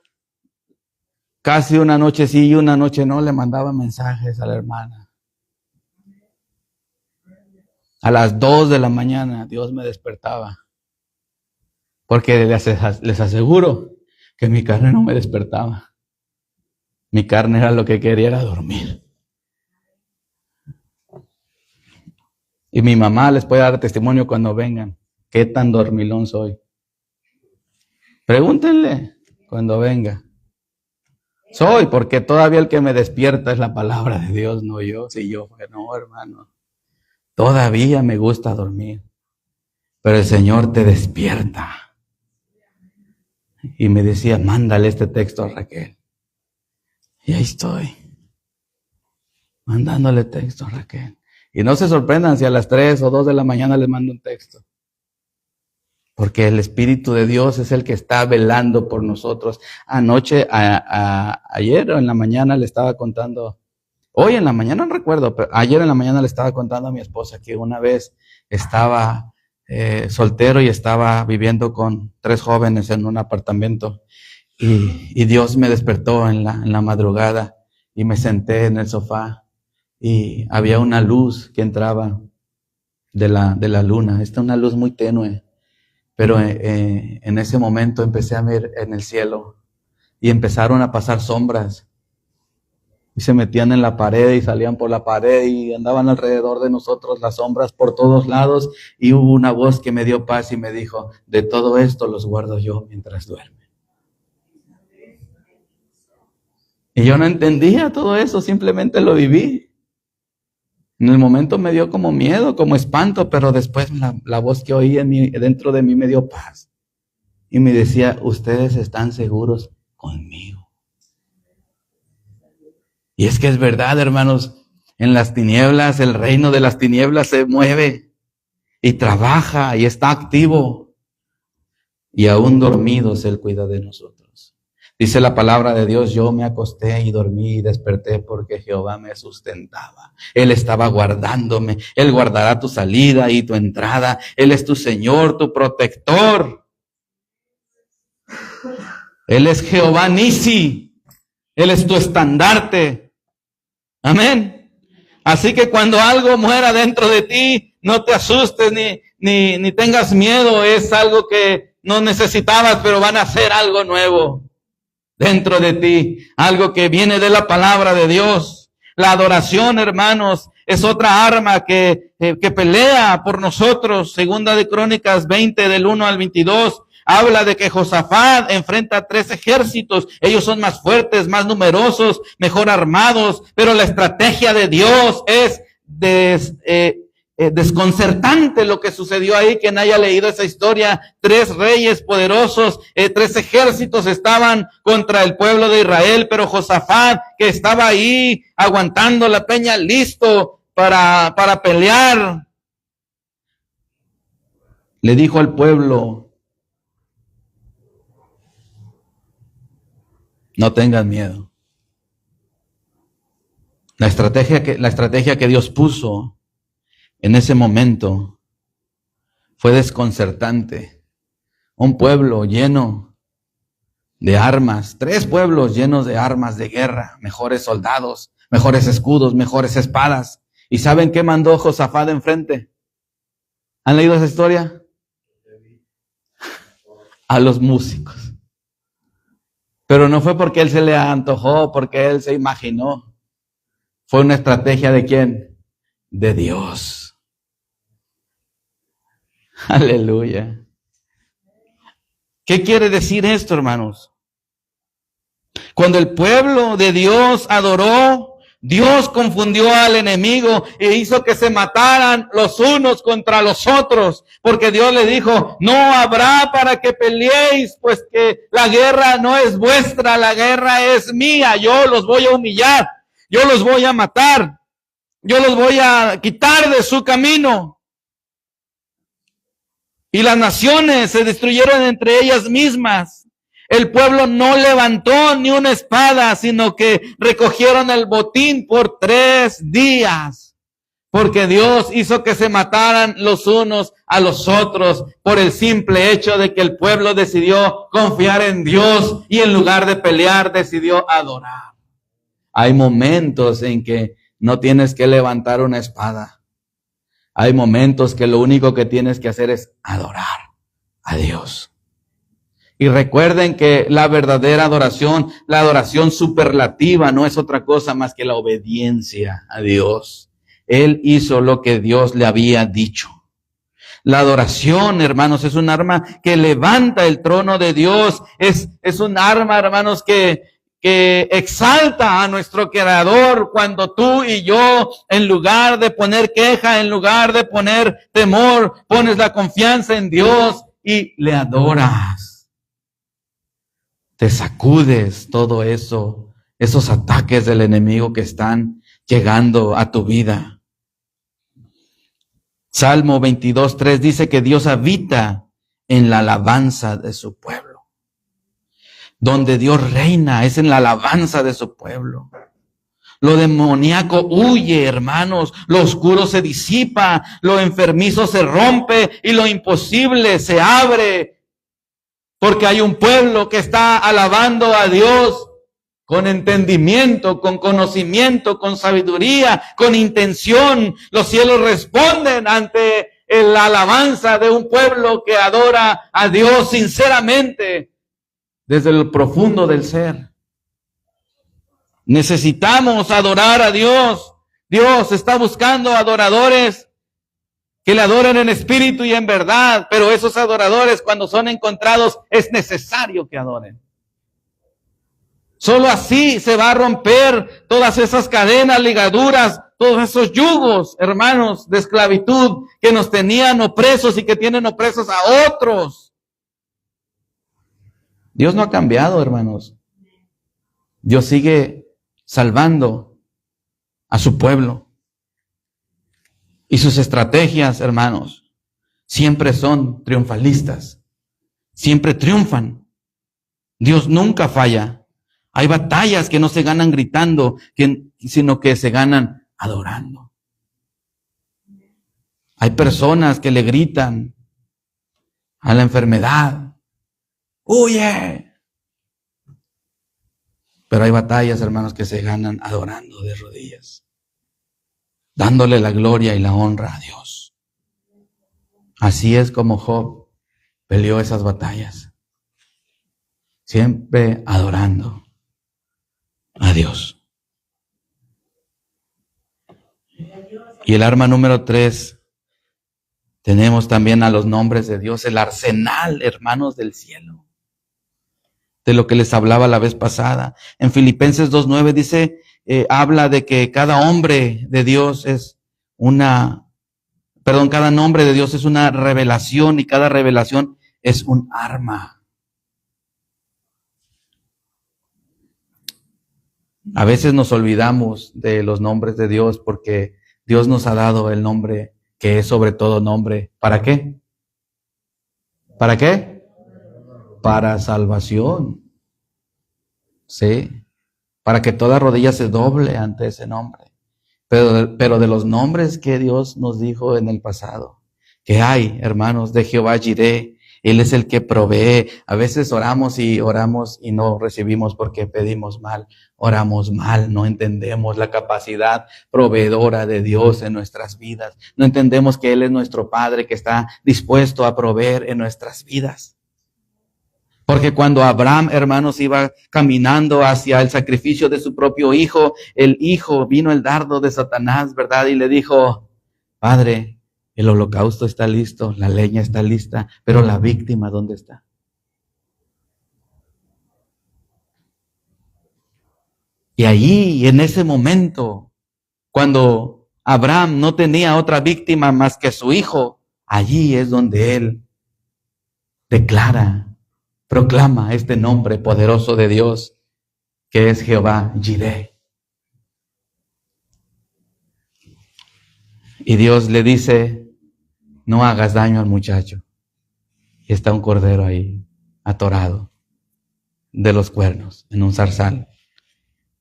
[SPEAKER 1] casi una noche sí y una noche no, le mandaba mensajes a la hermana. A las 2 de la mañana Dios me despertaba. Porque les aseguro que mi carne no me despertaba. Mi carne era lo que quería, era dormir. Y mi mamá les puede dar testimonio cuando vengan, qué tan dormilón soy. Pregúntenle cuando venga. Soy, porque todavía el que me despierta es la palabra de Dios, no yo. Si yo fuera, no, hermano. Todavía me gusta dormir. Pero el Señor te despierta. Y me decía, mándale este texto a Raquel. Y ahí estoy, mandándole texto a Raquel. Y no se sorprendan si a las 3 o 2 de la mañana les mando un texto. Porque el Espíritu de Dios es el que está velando por nosotros. Anoche, ayer o en la mañana le estaba contando, hoy en la mañana no recuerdo, pero ayer en la mañana le estaba contando a mi esposa que una vez estaba soltero y estaba viviendo con 3 jóvenes en un apartamento y Dios me despertó en la madrugada y me senté en el sofá y había una luz que entraba de la luna. Esta es una luz muy tenue, pero en ese momento empecé a ver en el cielo y empezaron a pasar sombras y se metían en la pared y salían por la pared y andaban alrededor de nosotros las sombras por todos lados, y hubo una voz que me dio paz y me dijo, de todo esto los guardo yo mientras duermen. Y yo no entendía todo eso, simplemente lo viví. En el momento me dio como miedo, como espanto, pero después la voz que oí dentro de mí me dio paz. Y me decía, ustedes están seguros conmigo. Y es que es verdad, hermanos, en las tinieblas, el reino de las tinieblas se mueve. y trabaja y está activo. Y aún dormidos Él cuida de nosotros. Dice la palabra de Dios, yo me acosté y dormí y desperté porque Jehová me sustentaba. Él estaba guardándome. Él guardará tu salida y tu entrada. Él es tu Señor, tu protector. Él es Jehová Nisi. Él es tu estandarte. Amén. Así que cuando algo muera dentro de ti, no te asustes ni tengas miedo. Es algo que no necesitabas, pero van a hacer algo nuevo dentro de ti. Algo que viene de la palabra de Dios. La adoración, hermanos, es otra arma que pelea por nosotros. Segunda de Crónicas 20, del 1 al 22. Habla de que Josafat enfrenta 3 ejércitos. Ellos son más fuertes, más numerosos, mejor armados. Pero la estrategia de Dios es desconcertante lo que sucedió ahí. Quien haya leído esa historia, 3 reyes poderosos, 3 ejércitos estaban contra el pueblo de Israel. Pero Josafat, que estaba ahí aguantando la peña, listo para pelear, le dijo al pueblo: no tengan miedo. La estrategia que Dios puso en ese momento fue desconcertante. Un pueblo lleno de armas, 3 pueblos llenos de armas de guerra, mejores soldados, mejores escudos, mejores espadas. ¿Y saben qué mandó Josafat enfrente? ¿Han leído esa historia? A los músicos. Pero no fue porque él se le antojó, porque él se imaginó. Fue una estrategia ¿de quién? De Dios. Aleluya. ¿Qué quiere decir esto, hermanos? Cuando el pueblo de Dios adoró, Dios confundió al enemigo e hizo que se mataran los unos contra los otros, porque Dios le dijo: no habrá para que peleéis, pues que la guerra no es vuestra, la guerra es mía. Yo los voy a humillar, yo los voy a matar, yo los voy a quitar de su camino. Y las naciones se destruyeron entre ellas mismas. El pueblo no levantó ni una espada, sino que recogieron el botín por 3 días. Porque Dios hizo que se mataran los unos a los otros por el simple hecho de que el pueblo decidió confiar en Dios y en lugar de pelear decidió adorar. Hay momentos en que no tienes que levantar una espada. Hay momentos que lo único que tienes que hacer es adorar a Dios. Y recuerden que la verdadera adoración, la adoración superlativa, no es otra cosa más que la obediencia a Dios. Él hizo lo que Dios le había dicho. La adoración, hermanos, es un arma que levanta el trono de Dios. Es un arma, hermanos, que exalta a nuestro Creador. Cuando tú y yo, en lugar de poner queja, en lugar de poner temor, pones la confianza en Dios y le adoras. Te sacudes todo eso, esos ataques del enemigo que están llegando a tu vida. Salmo 22:3 dice que Dios habita en la alabanza de su pueblo. Donde Dios reina es en la alabanza de su pueblo. Lo demoníaco huye, hermanos. Lo oscuro se disipa, lo enfermizo se rompe y lo imposible se abre. Porque hay un pueblo que está alabando a Dios con entendimiento, con conocimiento, con sabiduría, con intención. Los cielos responden ante la alabanza de un pueblo que adora a Dios sinceramente desde lo profundo del ser. Necesitamos adorar a Dios. Dios está buscando adoradores que le adoren en espíritu y en verdad, pero esos adoradores, cuando son encontrados, es necesario que adoren. Solo así se va a romper todas esas cadenas, ligaduras, todos esos yugos, hermanos, de esclavitud que nos tenían opresos y que tienen opresos a otros. Dios no ha cambiado, hermanos. Dios sigue salvando a su pueblo. Y sus estrategias, hermanos, siempre son triunfalistas. Siempre triunfan. Dios nunca falla. Hay batallas que no se ganan gritando, sino que se ganan adorando. Hay personas que le gritan a la enfermedad: ¡huye! Pero hay batallas, hermanos, que se ganan adorando de rodillas, dándole la gloria y la honra a Dios. Así es como Job peleó esas batallas, siempre adorando a Dios. Y el arma número 3, tenemos también a los nombres de Dios, el arsenal, hermanos, del cielo, de lo que les hablaba la vez pasada. En Filipenses 2:9 dice, habla de que cada nombre de Dios es una revelación, y cada revelación es un arma. A veces nos olvidamos de los nombres de Dios porque Dios nos ha dado el nombre que es sobre todo nombre. ¿Para qué? ¿Para qué? Para salvación. Sí. Para que toda rodilla se doble ante ese nombre. Pero de los nombres que Dios nos dijo en el pasado, que hay, hermanos, de Jehová Jireh, Él es el que provee. A veces oramos y no recibimos porque pedimos mal. Oramos mal, no entendemos la capacidad proveedora de Dios en nuestras vidas. No entendemos que Él es nuestro Padre que está dispuesto a proveer en nuestras vidas. Porque cuando Abraham, hermanos, iba caminando hacia el sacrificio de su propio hijo, vino el dardo de Satanás, ¿verdad? Y le dijo: Padre, el holocausto está listo, la leña está lista, pero la víctima, ¿dónde está? Y allí, en ese momento, cuando Abraham no tenía otra víctima más que su hijo, allí es donde él proclama este nombre poderoso de Dios, que es Jehová Jireh. Y Dios le dice: no hagas daño al muchacho. Y está un cordero ahí, atorado de los cuernos, en un zarzal.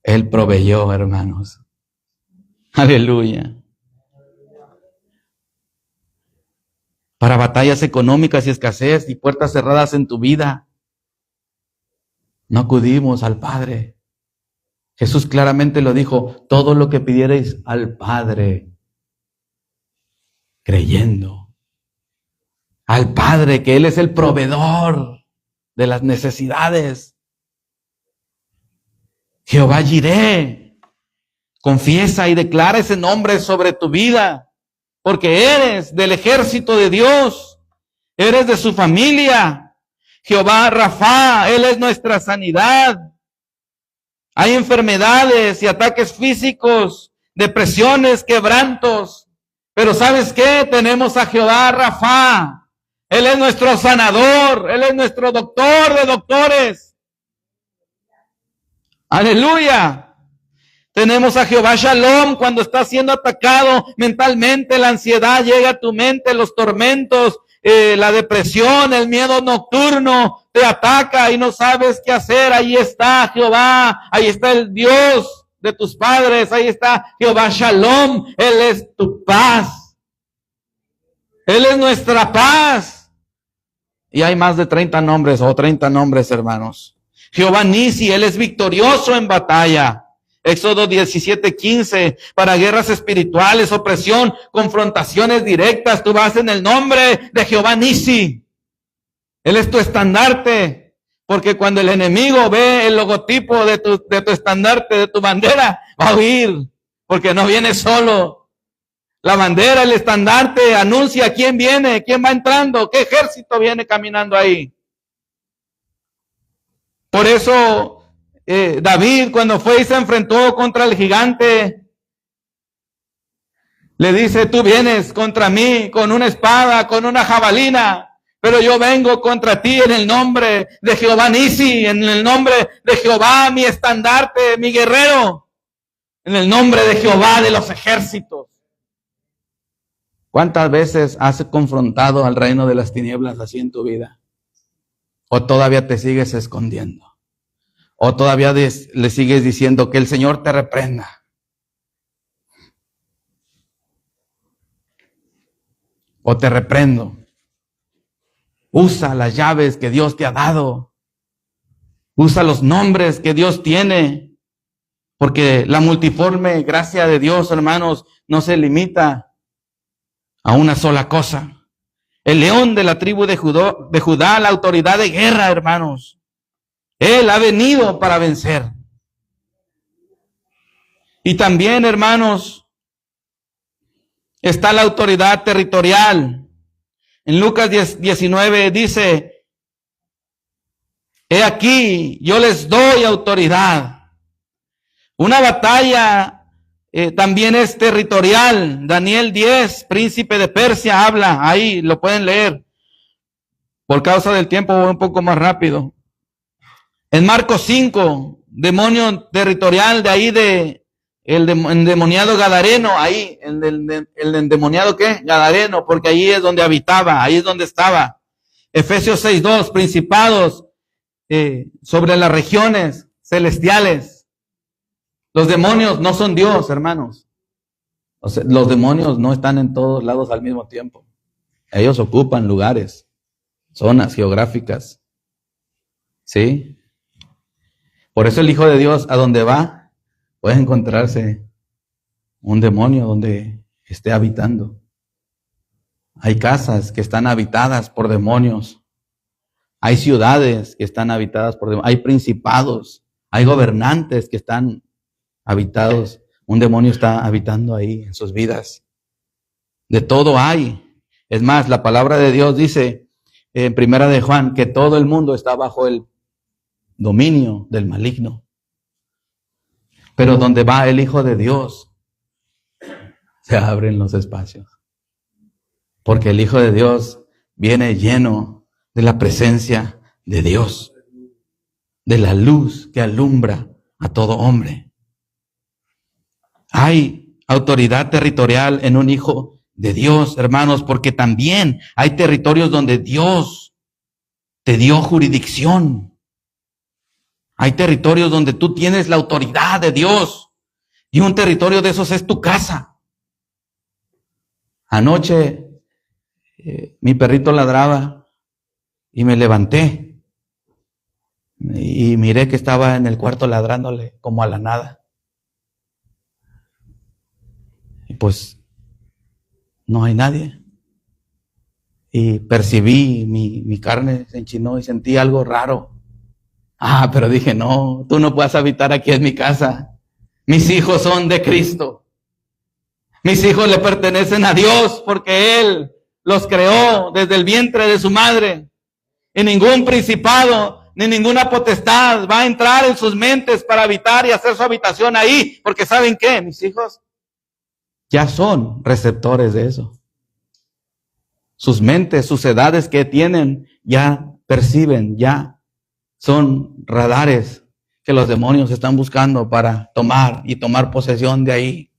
[SPEAKER 1] Él proveyó, hermanos. Aleluya. Para batallas económicas y escasez y puertas cerradas en tu vida, no acudimos al Padre. Jesús claramente lo dijo: todo lo que pidiereis al Padre, creyendo. Al Padre, que Él es el proveedor de las necesidades. Jehová Jireh. Confiesa y declara ese nombre sobre tu vida, porque eres del ejército de Dios, eres de su familia. Jehová Rafa, Él es nuestra sanidad. Hay enfermedades y ataques físicos, depresiones, quebrantos, pero ¿sabes qué? Tenemos a Jehová Rafa. Él es nuestro sanador, Él es nuestro doctor de doctores. Aleluya. Tenemos a Jehová Shalom cuando estás siendo atacado mentalmente, la ansiedad llega a tu mente, los tormentos, la depresión, el miedo nocturno te ataca y no sabes qué hacer. Ahí está Jehová, ahí está el Dios de tus padres, ahí está Jehová Shalom, Él es tu paz. Él es nuestra paz. Y hay más de 30 nombres, hermanos. Jehová Nisi, Él es victorioso en batalla. Éxodo 17:15, para guerras espirituales, opresión, confrontaciones directas, tú vas en el nombre de Jehová Nisi. Él es tu estandarte, porque cuando el enemigo ve el logotipo de tu estandarte, de tu bandera, va a huir, porque no viene solo. La bandera, el estandarte, anuncia quién viene, quién va entrando, qué ejército viene caminando ahí. Por eso David, cuando fue y se enfrentó contra el gigante, le dice: tú vienes contra mí con una espada, con una jabalina, pero yo vengo contra ti en el nombre de Jehová Nisi, en el nombre de Jehová, mi estandarte, mi guerrero, en el nombre de Jehová de los ejércitos. ¿Cuántas veces has confrontado al reino de las tinieblas así en tu vida? ¿O todavía te sigues escondiendo? ¿O todavía le sigues diciendo que el Señor te reprenda? ¿O te reprendo? Usa las llaves que Dios te ha dado. Usa los nombres que Dios tiene. Porque la multiforme gracia de Dios, hermanos, no se limita a una sola cosa. El león de la tribu de Judá, la autoridad de guerra, hermanos. Él ha venido para vencer. Y también, hermanos, está la autoridad territorial. En Lucas 19 dice, he aquí, yo les doy autoridad. Una batalla también es territorial. Daniel 10, príncipe de Persia, habla. Ahí lo pueden leer. Por causa del tiempo voy un poco más rápido. En Marcos 5, demonio territorial de ahí el endemoniado gadareno, ahí, el endemoniado ¿qué? Gadareno, porque ahí es donde habitaba, ahí es donde estaba. Efesios 6:2, principados sobre las regiones celestiales. Los demonios no son Dios, hermanos. O sea, los demonios no están en todos lados al mismo tiempo. Ellos ocupan lugares, zonas geográficas. ¿Sí? Por eso el Hijo de Dios, a donde va, puede encontrarse un demonio donde esté habitando. Hay casas que están habitadas por demonios. Hay ciudades que están habitadas por demonios. Hay principados. Hay gobernantes que están habitados. Un demonio está habitando ahí en sus vidas. De todo hay. Es más, la palabra de Dios dice en Primera de Juan que todo el mundo está bajo el dominio del maligno. Pero donde va el Hijo de Dios, se abren los espacios. Porque el Hijo de Dios viene lleno de la presencia de Dios, de la luz que alumbra a todo hombre. Hay autoridad territorial en un Hijo de Dios, hermanos, porque también hay territorios donde Dios te dio jurisdicción. Hay territorios donde tú tienes la autoridad de Dios. Y un territorio de esos es tu casa. Anoche mi perrito ladraba y me levanté. Y miré que estaba en el cuarto ladrándole como a la nada. Y pues no hay nadie. Y percibí, mi carne se enchinó y sentí algo raro. Pero dije, no, tú no puedes habitar aquí en mi casa. Mis hijos son de Cristo. Mis hijos le pertenecen a Dios porque Él los creó desde el vientre de su madre. Y ningún principado ni ninguna potestad va a entrar en sus mentes para habitar y hacer su habitación ahí. Porque ¿saben qué? Mis hijos ya son receptores de eso. Sus mentes, sus edades que tienen, ya perciben, ya son radares que los demonios están buscando para tomar posesión de ahí,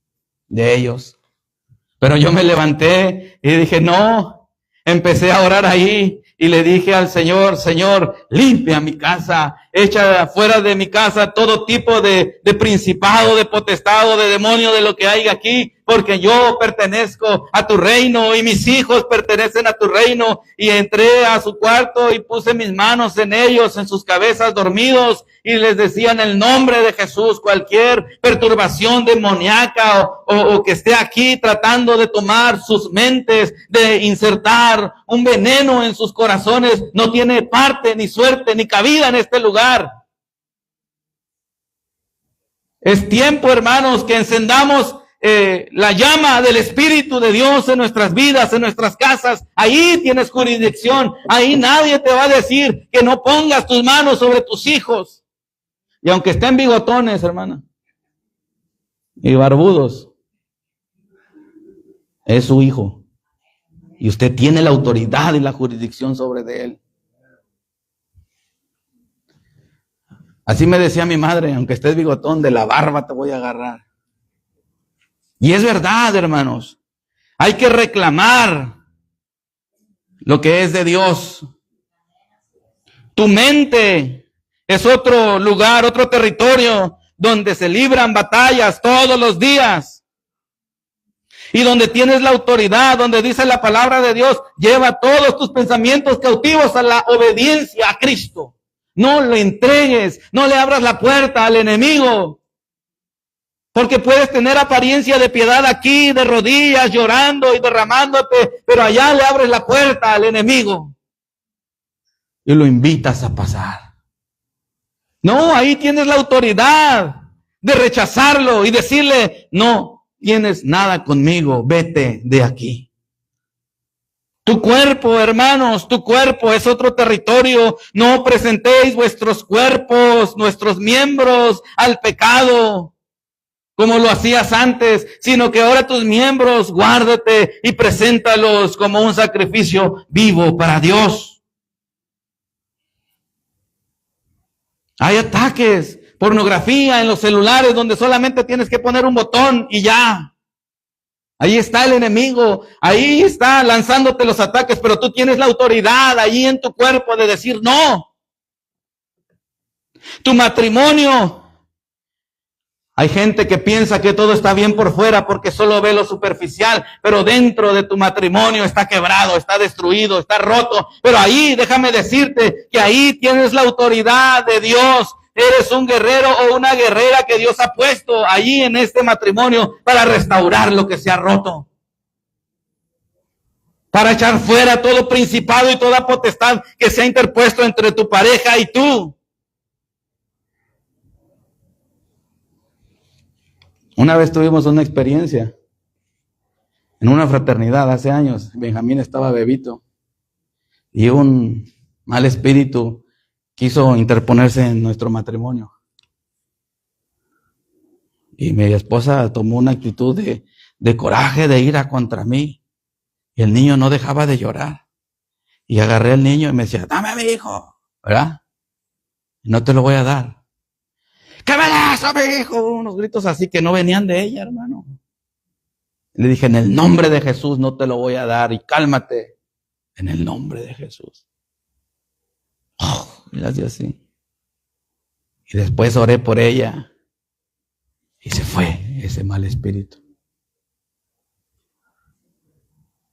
[SPEAKER 1] de ellos. Pero yo me levanté y dije, no, empecé a orar ahí y le dije al Señor, Señor, limpia mi casa, echa fuera de mi casa todo tipo de principado, de potestado, de demonio, de lo que hay aquí, porque yo pertenezco a tu reino y mis hijos pertenecen a tu reino. Y entré a su cuarto y puse mis manos en ellos, en sus cabezas dormidos, y les decía en el nombre de Jesús, cualquier perturbación demoníaca o que esté aquí tratando de tomar sus mentes, de insertar un veneno en sus corazones, no tiene parte, ni suerte, ni cabida en este lugar. Es tiempo, hermanos, que encendamos la llama del Espíritu de Dios en nuestras vidas, en nuestras casas. Ahí tienes jurisdicción. Ahí nadie te va a decir que no pongas tus manos sobre tus hijos. Y aunque estén bigotones, hermana, y barbudos, es su hijo. Y usted tiene la autoridad y la jurisdicción sobre de él. Así me decía mi madre, aunque estés bigotón, de la barba te voy a agarrar. Y es verdad, hermanos. Hay que reclamar lo que es de Dios. Tu mente es otro lugar, otro territorio donde se libran batallas todos los días. Y donde tienes la autoridad, donde dice la palabra de Dios, lleva todos tus pensamientos cautivos a la obediencia a Cristo. No le entregues, no le abras la puerta al enemigo. Porque puedes tener apariencia de piedad aquí, de rodillas, llorando y derramándote, pero allá le abres la puerta al enemigo. Y lo invitas a pasar. No, ahí tienes la autoridad de rechazarlo y decirle, no tienes nada conmigo, vete de aquí. Tu cuerpo, hermanos, tu cuerpo es otro territorio. No presentéis vuestros cuerpos, nuestros miembros al pecado, como lo hacías antes, sino que ahora tus miembros guárdate y preséntalos como un sacrificio vivo para Dios. Hay ataques, pornografía en los celulares donde solamente tienes que poner un botón y ya. Ahí está el enemigo, ahí está lanzándote los ataques, pero tú tienes la autoridad ahí en tu cuerpo de decir no. Tu matrimonio. Hay gente que piensa que todo está bien por fuera porque solo ve lo superficial, pero dentro de tu matrimonio está quebrado, está destruido, está roto. Pero ahí, déjame decirte que ahí tienes la autoridad de Dios. Eres un guerrero o una guerrera que Dios ha puesto allí en este matrimonio para restaurar lo que se ha roto. Para echar fuera todo principado y toda potestad que se ha interpuesto entre tu pareja y tú. Una vez tuvimos una experiencia en una fraternidad hace años. Benjamín estaba bebito y un mal espíritu quiso interponerse en nuestro matrimonio. Y mi esposa tomó una actitud de coraje, de ira contra mí. Y el niño no dejaba de llorar. Y agarré al niño y me decía, dame a mi hijo, ¿verdad? No te lo voy a dar. ¿Qué me das a mi hijo? Unos gritos así que no venían de ella, hermano. Le dije, en el nombre de Jesús no te lo voy a dar y cálmate. En el nombre de Jesús. Y la hacía así. Y después oré por ella. Y se fue ese mal espíritu.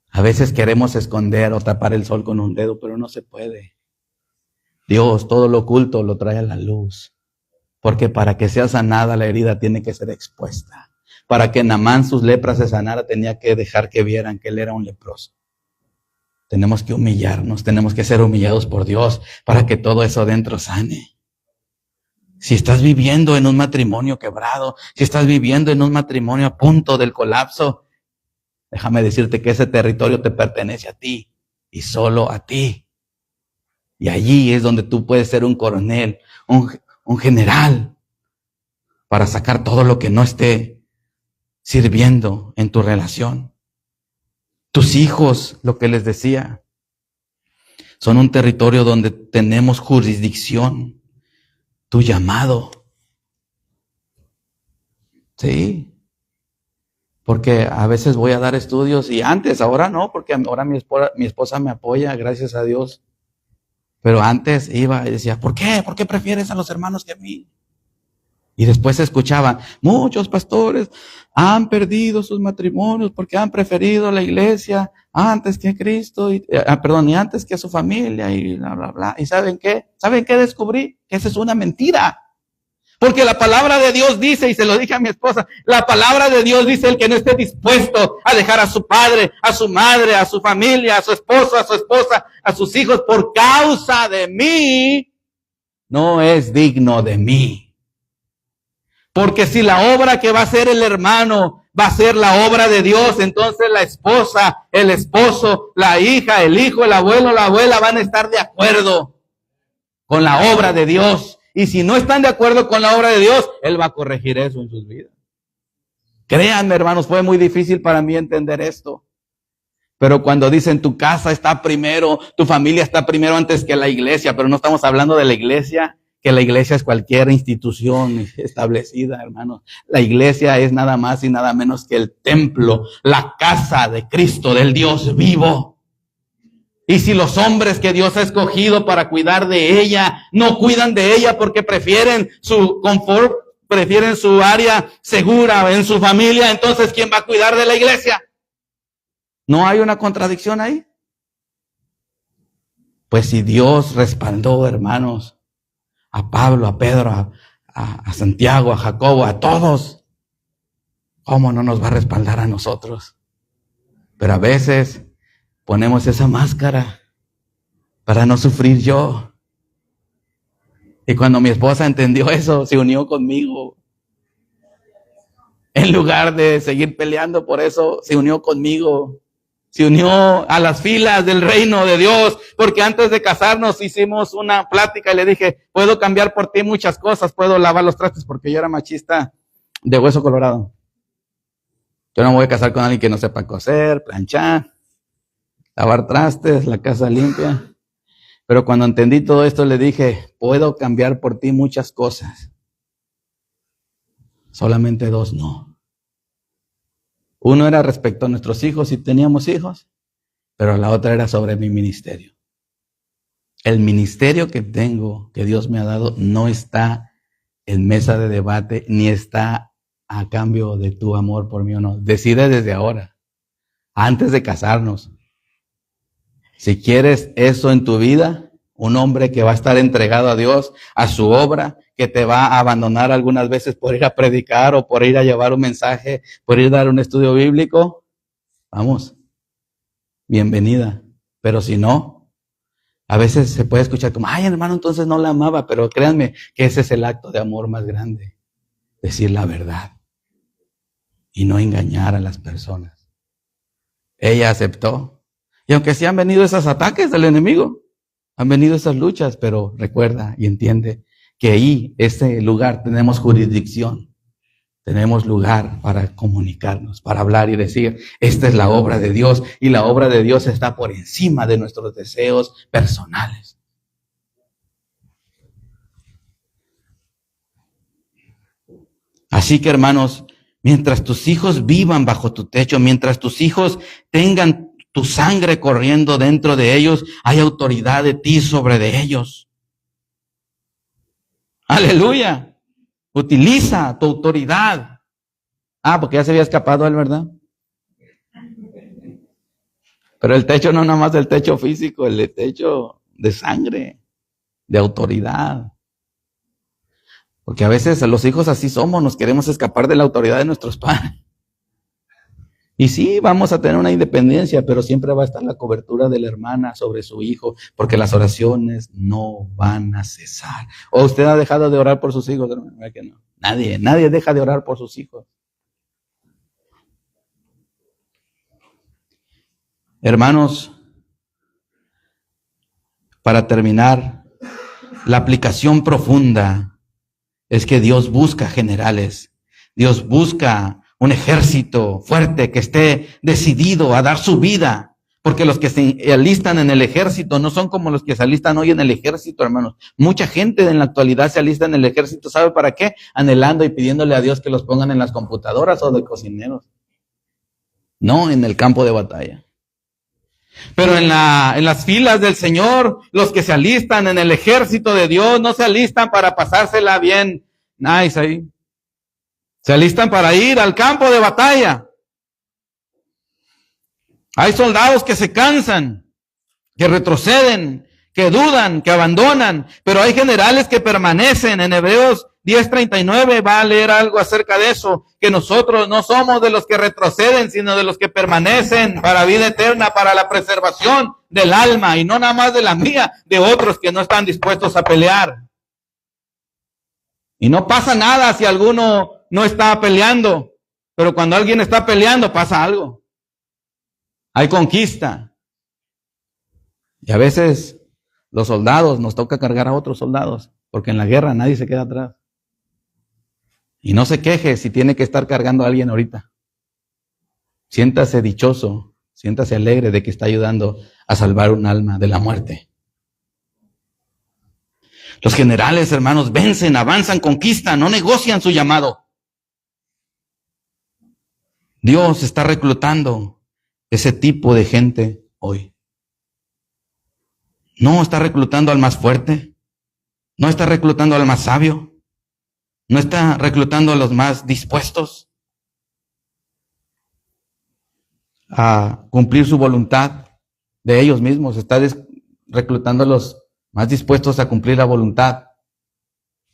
[SPEAKER 1] A veces queremos esconder o tapar el sol con un dedo, pero no se puede. Dios, todo lo oculto lo trae a la luz. Porque para que sea sanada la herida tiene que ser expuesta. Para que Naamán sus lepras se sanara tenía que dejar que vieran que él era un leproso. Tenemos que humillarnos, tenemos que ser humillados por Dios para que todo eso dentro sane. Si estás viviendo en un matrimonio quebrado, si estás viviendo en un matrimonio a punto del colapso, déjame decirte que ese territorio te pertenece a ti y solo a ti. Y allí es donde tú puedes ser un coronel, un general, para sacar todo lo que no esté sirviendo en tu relación. Tus hijos, lo que les decía, son un territorio donde tenemos jurisdicción. Tu llamado. Sí. Porque a veces voy a dar estudios y antes, ahora no, porque ahora mi esposa me apoya, gracias a Dios. Pero antes iba y decía, ¿por qué? ¿Por qué prefieres a los hermanos que a mí? Y después se escuchaba, muchos pastores han perdido sus matrimonios porque han preferido la iglesia antes que a Cristo, y antes que a su familia y bla, bla, bla. ¿Y saben qué? ¿Saben qué descubrí? Que esa es una mentira. Porque la palabra de Dios dice, y se lo dije a mi esposa, la palabra de Dios dice, el que no esté dispuesto a dejar a su padre, a su madre, a su familia, a su esposo, a su esposa, a sus hijos por causa de mí, no es digno de mí. Porque si la obra que va a hacer el hermano va a ser la obra de Dios, entonces la esposa, el esposo, la hija, el hijo, el abuelo, la abuela van a estar de acuerdo con la obra de Dios. Y si no están de acuerdo con la obra de Dios, Él va a corregir eso en sus vidas. Créanme, hermanos, fue muy difícil para mí entender esto. Pero cuando dicen tu casa está primero, tu familia está primero antes que la iglesia, pero no estamos hablando de la iglesia que la iglesia es cualquier institución establecida, hermanos. La iglesia es nada más y nada menos que el templo, la casa de Cristo, del Dios vivo. Y si los hombres que Dios ha escogido para cuidar de ella no cuidan de ella porque prefieren su confort, prefieren su área segura en su familia, entonces ¿quién va a cuidar de la iglesia? ¿No hay una contradicción ahí? Pues si Dios respaldó, hermanos, a Pablo, a Pedro, a Santiago, a Jacobo, a todos, ¿cómo no nos va a respaldar a nosotros? Pero a veces ponemos esa máscara para no sufrir yo. Y cuando mi esposa entendió eso, se unió conmigo. En lugar de seguir peleando por eso, se unió conmigo. Se unió a las filas del reino de Dios, porque antes de casarnos hicimos una plática y le dije, puedo cambiar por ti muchas cosas, puedo lavar los trastes, porque yo era machista de hueso colorado. Yo no me voy a casar con alguien que no sepa coser, planchar, lavar trastes, la casa limpia. Pero cuando entendí todo esto le dije, puedo cambiar por ti muchas cosas. Solamente dos no. Uno era respecto a nuestros hijos, si teníamos hijos, pero la otra era sobre mi ministerio. El ministerio que tengo, que Dios me ha dado, no está en mesa de debate, ni está a cambio de tu amor por mí o no. Decide desde ahora, antes de casarnos. Si quieres eso en tu vida, un hombre que va a estar entregado a Dios, a su obra, que te va a abandonar algunas veces por ir a predicar o por ir a llevar un mensaje, por ir a dar un estudio bíblico, vamos, bienvenida. Pero si no, a veces se puede escuchar como, ay hermano, entonces no la amaba, pero créanme que ese es el acto de amor más grande, decir la verdad y no engañar a las personas. Ella aceptó. Y aunque sí han venido esos ataques del enemigo, han venido esas luchas, pero recuerda y entiende que ahí, ese lugar, tenemos jurisdicción, tenemos lugar para comunicarnos, para hablar y decir, esta es la obra de Dios, y la obra de Dios está por encima de nuestros deseos personales. Así que, hermanos, mientras tus hijos vivan bajo tu techo, mientras tus hijos tengan tu sangre corriendo dentro de ellos, hay autoridad de ti sobre de ellos. Aleluya. Utiliza tu autoridad. Porque ya se había escapado él, ¿verdad? Pero el techo no nada más del techo físico, el techo de sangre, de autoridad. Porque a veces los hijos así somos, nos queremos escapar de la autoridad de nuestros padres. Y sí, vamos a tener una independencia, pero siempre va a estar la cobertura de la hermana sobre su hijo, porque las oraciones no van a cesar. ¿O usted ha dejado de orar por sus hijos? ¿Verdad que no? Nadie deja de orar por sus hijos. Hermanos, para terminar, la aplicación profunda es que Dios busca generales. Dios busca un ejército fuerte que esté decidido a dar su vida. Porque los que se alistan en el ejército no son como los que se alistan hoy en el ejército, hermanos. Mucha gente en la actualidad se alista en el ejército, ¿sabe para qué? Anhelando y pidiéndole a Dios que los pongan en las computadoras o de cocineros. No en el campo de batalla. Pero en las filas del Señor, los que se alistan en el ejército de Dios no se alistan para pasársela bien nice ahí. Se alistan para ir al campo de batalla. Hay soldados que se cansan, que retroceden, que dudan, que abandonan, pero hay generales que permanecen. En Hebreos 10:39 va a leer algo acerca de eso, que nosotros no somos de los que retroceden, sino de los que permanecen para vida eterna, para la preservación del alma, y no nada más de la mía, de otros que no están dispuestos a pelear. Y no pasa nada si alguno no está peleando, pero cuando alguien está peleando pasa algo. Hay conquista. Y a veces los soldados nos toca cargar a otros soldados, porque en la guerra nadie se queda atrás. Y no se queje si tiene que estar cargando a alguien ahorita. Siéntase dichoso, siéntase alegre de que está ayudando a salvar un alma de la muerte. Los generales, hermanos, vencen, avanzan, conquistan, no negocian su llamado. Dios está reclutando ese tipo de gente hoy. No está reclutando al más fuerte, no está reclutando al más sabio, no está reclutando a los más dispuestos a cumplir su voluntad de ellos mismos, está reclutando a los más dispuestos a cumplir la voluntad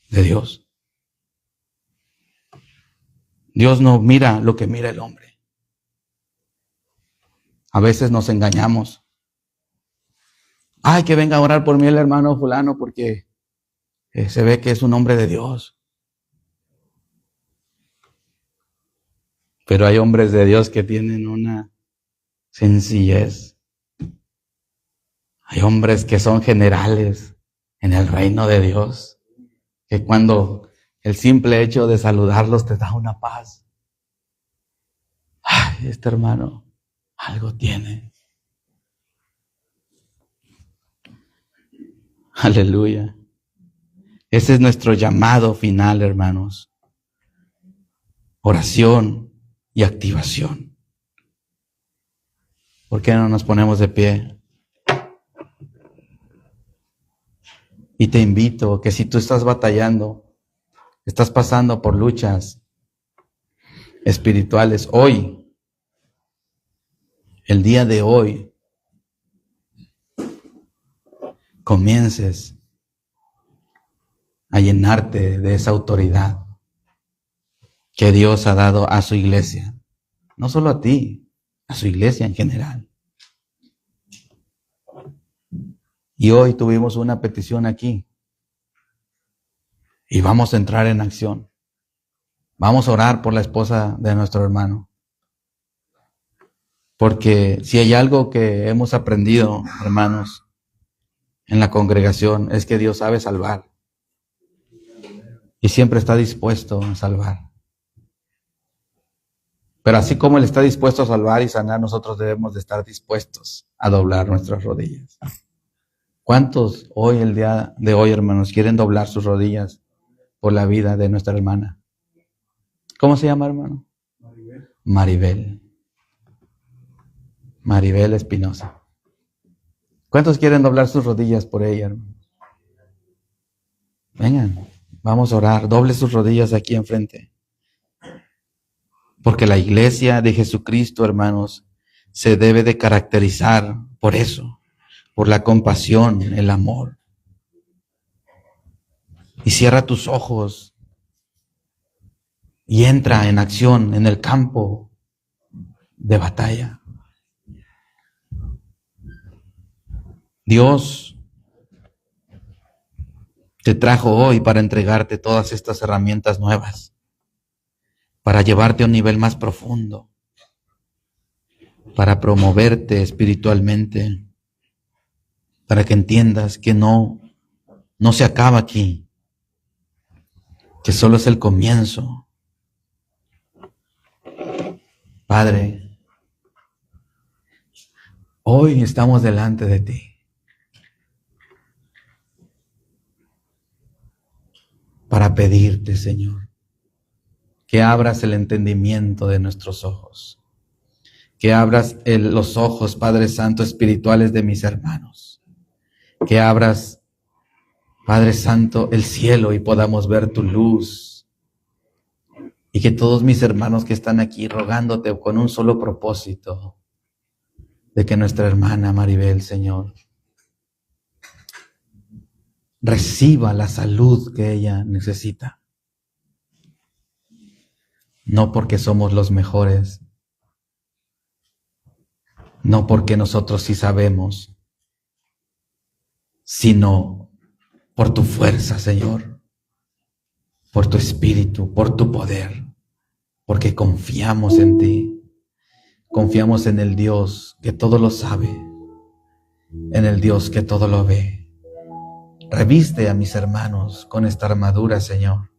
[SPEAKER 1] de Dios. Dios no mira lo que mira el hombre. A veces nos engañamos. Ay, que venga a orar por mí el hermano fulano porque se ve que es un hombre de Dios. Pero hay hombres de Dios que tienen una sencillez. Hay hombres que son generales en el reino de Dios, que cuando el simple hecho de saludarlos te da una paz. Ay, este hermano algo tiene. Aleluya. Ese es nuestro llamado final, hermanos. Oración y activación. ¿Por qué no nos ponemos de pie? Y te invito que si tú estás batallando, estás pasando por luchas espirituales, hoy, el día de hoy, comiences a llenarte de esa autoridad que Dios ha dado a su iglesia. No solo a ti, a su iglesia en general. Y hoy tuvimos una petición aquí. Y vamos a entrar en acción. Vamos a orar por la esposa de nuestro hermano. Porque si hay algo que hemos aprendido, hermanos, en la congregación, es que Dios sabe salvar. Y siempre está dispuesto a salvar. Pero así como Él está dispuesto a salvar y sanar, nosotros debemos de estar dispuestos a doblar nuestras rodillas. ¿Cuántos hoy, el día de hoy, hermanos, quieren doblar sus rodillas por la vida de nuestra hermana? ¿Cómo se llama, hermano? Maribel. Maribel Espinosa. ¿Cuántos quieren doblar sus rodillas por ella, hermano? Vengan, vamos a orar. Doble sus rodillas aquí enfrente. Porque la iglesia de Jesucristo, hermanos, se debe de caracterizar por eso, por la compasión, el amor. Y cierra tus ojos y entra en acción en el campo de batalla. Dios te trajo hoy para entregarte todas estas herramientas nuevas, para llevarte a un nivel más profundo, para promoverte espiritualmente, para que entiendas que no se acaba aquí, que solo es el comienzo. Padre, hoy estamos delante de ti. Para pedirte, Señor, que abras el entendimiento de nuestros ojos, que abras los ojos, Padre Santo, espirituales de mis hermanos, que abras, Padre Santo, el cielo y podamos ver tu luz, y que todos mis hermanos que están aquí rogándote con un solo propósito, de que nuestra hermana Maribel, Señor, reciba la salud que ella necesita. No porque somos los mejores, no porque nosotros sí sabemos, sino por tu fuerza, Señor, por tu espíritu, por tu poder, porque confiamos en ti, confiamos en el Dios que todo lo sabe, en el Dios que todo lo ve. Reviste a mis hermanos con esta armadura, Señor,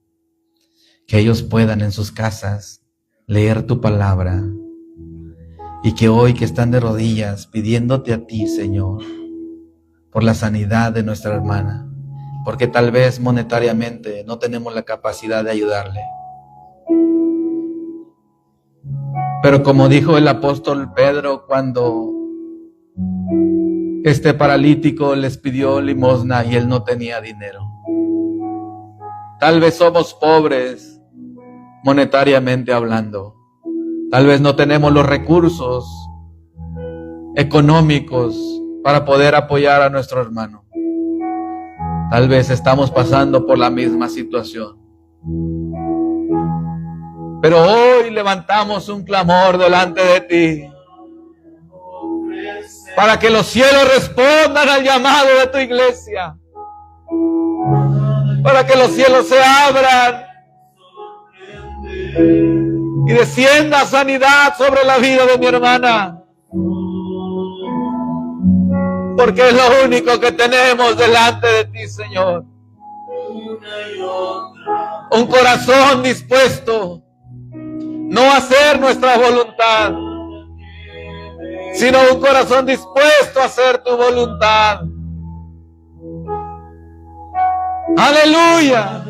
[SPEAKER 1] que ellos puedan en sus casas leer tu palabra y que hoy que están de rodillas pidiéndote a ti, Señor, por la sanidad de nuestra hermana, porque tal vez monetariamente no tenemos la capacidad de ayudarle. Pero como dijo el apóstol Pedro cuando este paralítico les pidió limosna y él no tenía dinero. Tal vez somos pobres monetariamente hablando. Tal vez no tenemos los recursos económicos para poder apoyar a nuestro hermano. Tal vez estamos pasando por la misma situación. Pero hoy levantamos un clamor delante de ti para que los cielos respondan al llamado de tu iglesia, para que los cielos se abran y descienda sanidad sobre la vida de mi hermana, porque es lo único que tenemos delante de ti, Señor. Un corazón dispuesto no a hacer nuestra voluntad, sino un corazón dispuesto a hacer tu voluntad. Aleluya.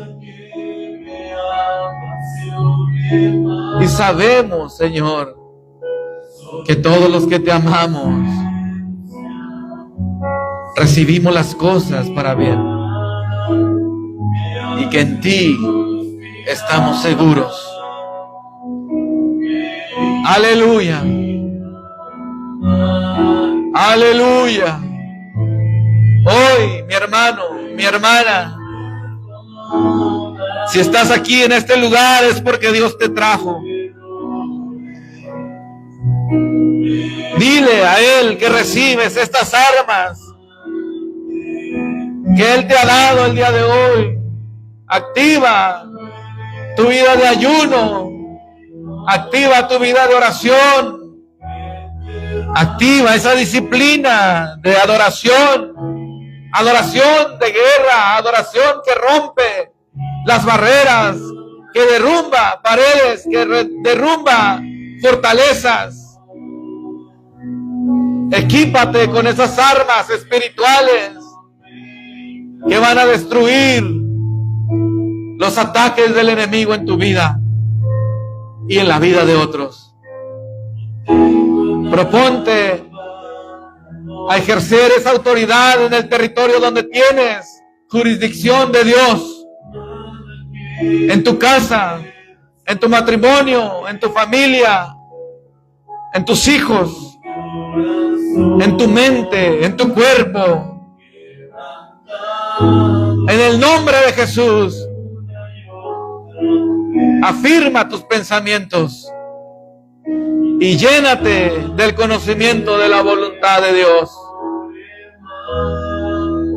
[SPEAKER 1] Y sabemos, Señor, que todos los que te amamos recibimos las cosas para bien, y que en ti estamos seguros. Aleluya. Aleluya. Hoy, mi hermano, mi hermana, si estás aquí en este lugar es porque Dios te trajo. Dile a Él que recibes estas armas que Él te ha dado el día de hoy. Activa tu vida de ayuno. Activa tu vida de oración. Activa esa disciplina de adoración. Adoración de guerra. Adoración que rompe las barreras, que derrumba paredes, que derrumba fortalezas. Equípate con esas armas espirituales que van a destruir los ataques del enemigo en tu vida y en la vida de otros. Proponte a ejercer esa autoridad en el territorio donde tienes jurisdicción de Dios, en tu casa, en tu matrimonio, en tu familia, en tus hijos, en tu mente, en tu cuerpo. En el nombre de Jesús, afirma tus pensamientos y llénate del conocimiento de la voluntad de Dios.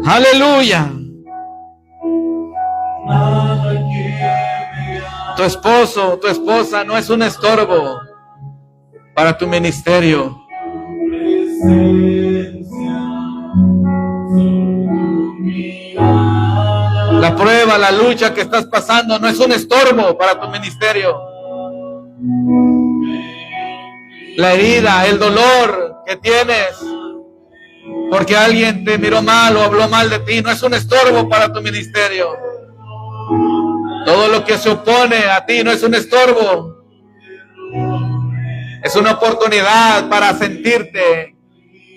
[SPEAKER 1] Aleluya. Tu esposo, tu esposa no es un estorbo para tu ministerio. La prueba, la lucha que estás pasando no es un estorbo para tu ministerio. La herida, el dolor que tienes porque alguien te miró mal o habló mal de ti no es un estorbo para tu ministerio. Todo lo que se opone a ti no es un estorbo. Es una oportunidad para sentirte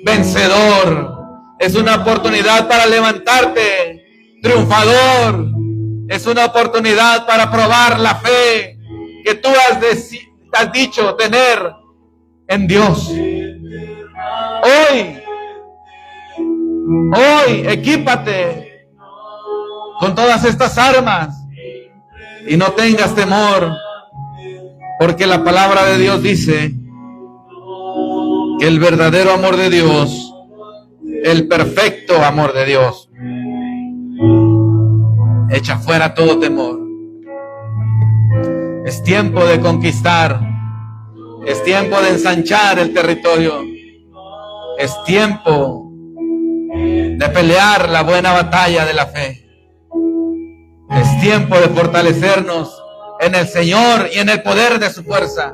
[SPEAKER 1] vencedor. Es una oportunidad para levantarte triunfador. Es una oportunidad para probar la fe que tú has dicho tener en Dios. Hoy, equípate con todas estas armas y no tengas temor, porque la palabra de Dios dice que el verdadero amor de Dios, el perfecto amor de Dios, echa fuera todo temor. Es tiempo de conquistar, es tiempo de ensanchar el territorio, es tiempo de pelear la buena batalla de la fe. Es tiempo de fortalecernos en el Señor y en el poder de su fuerza.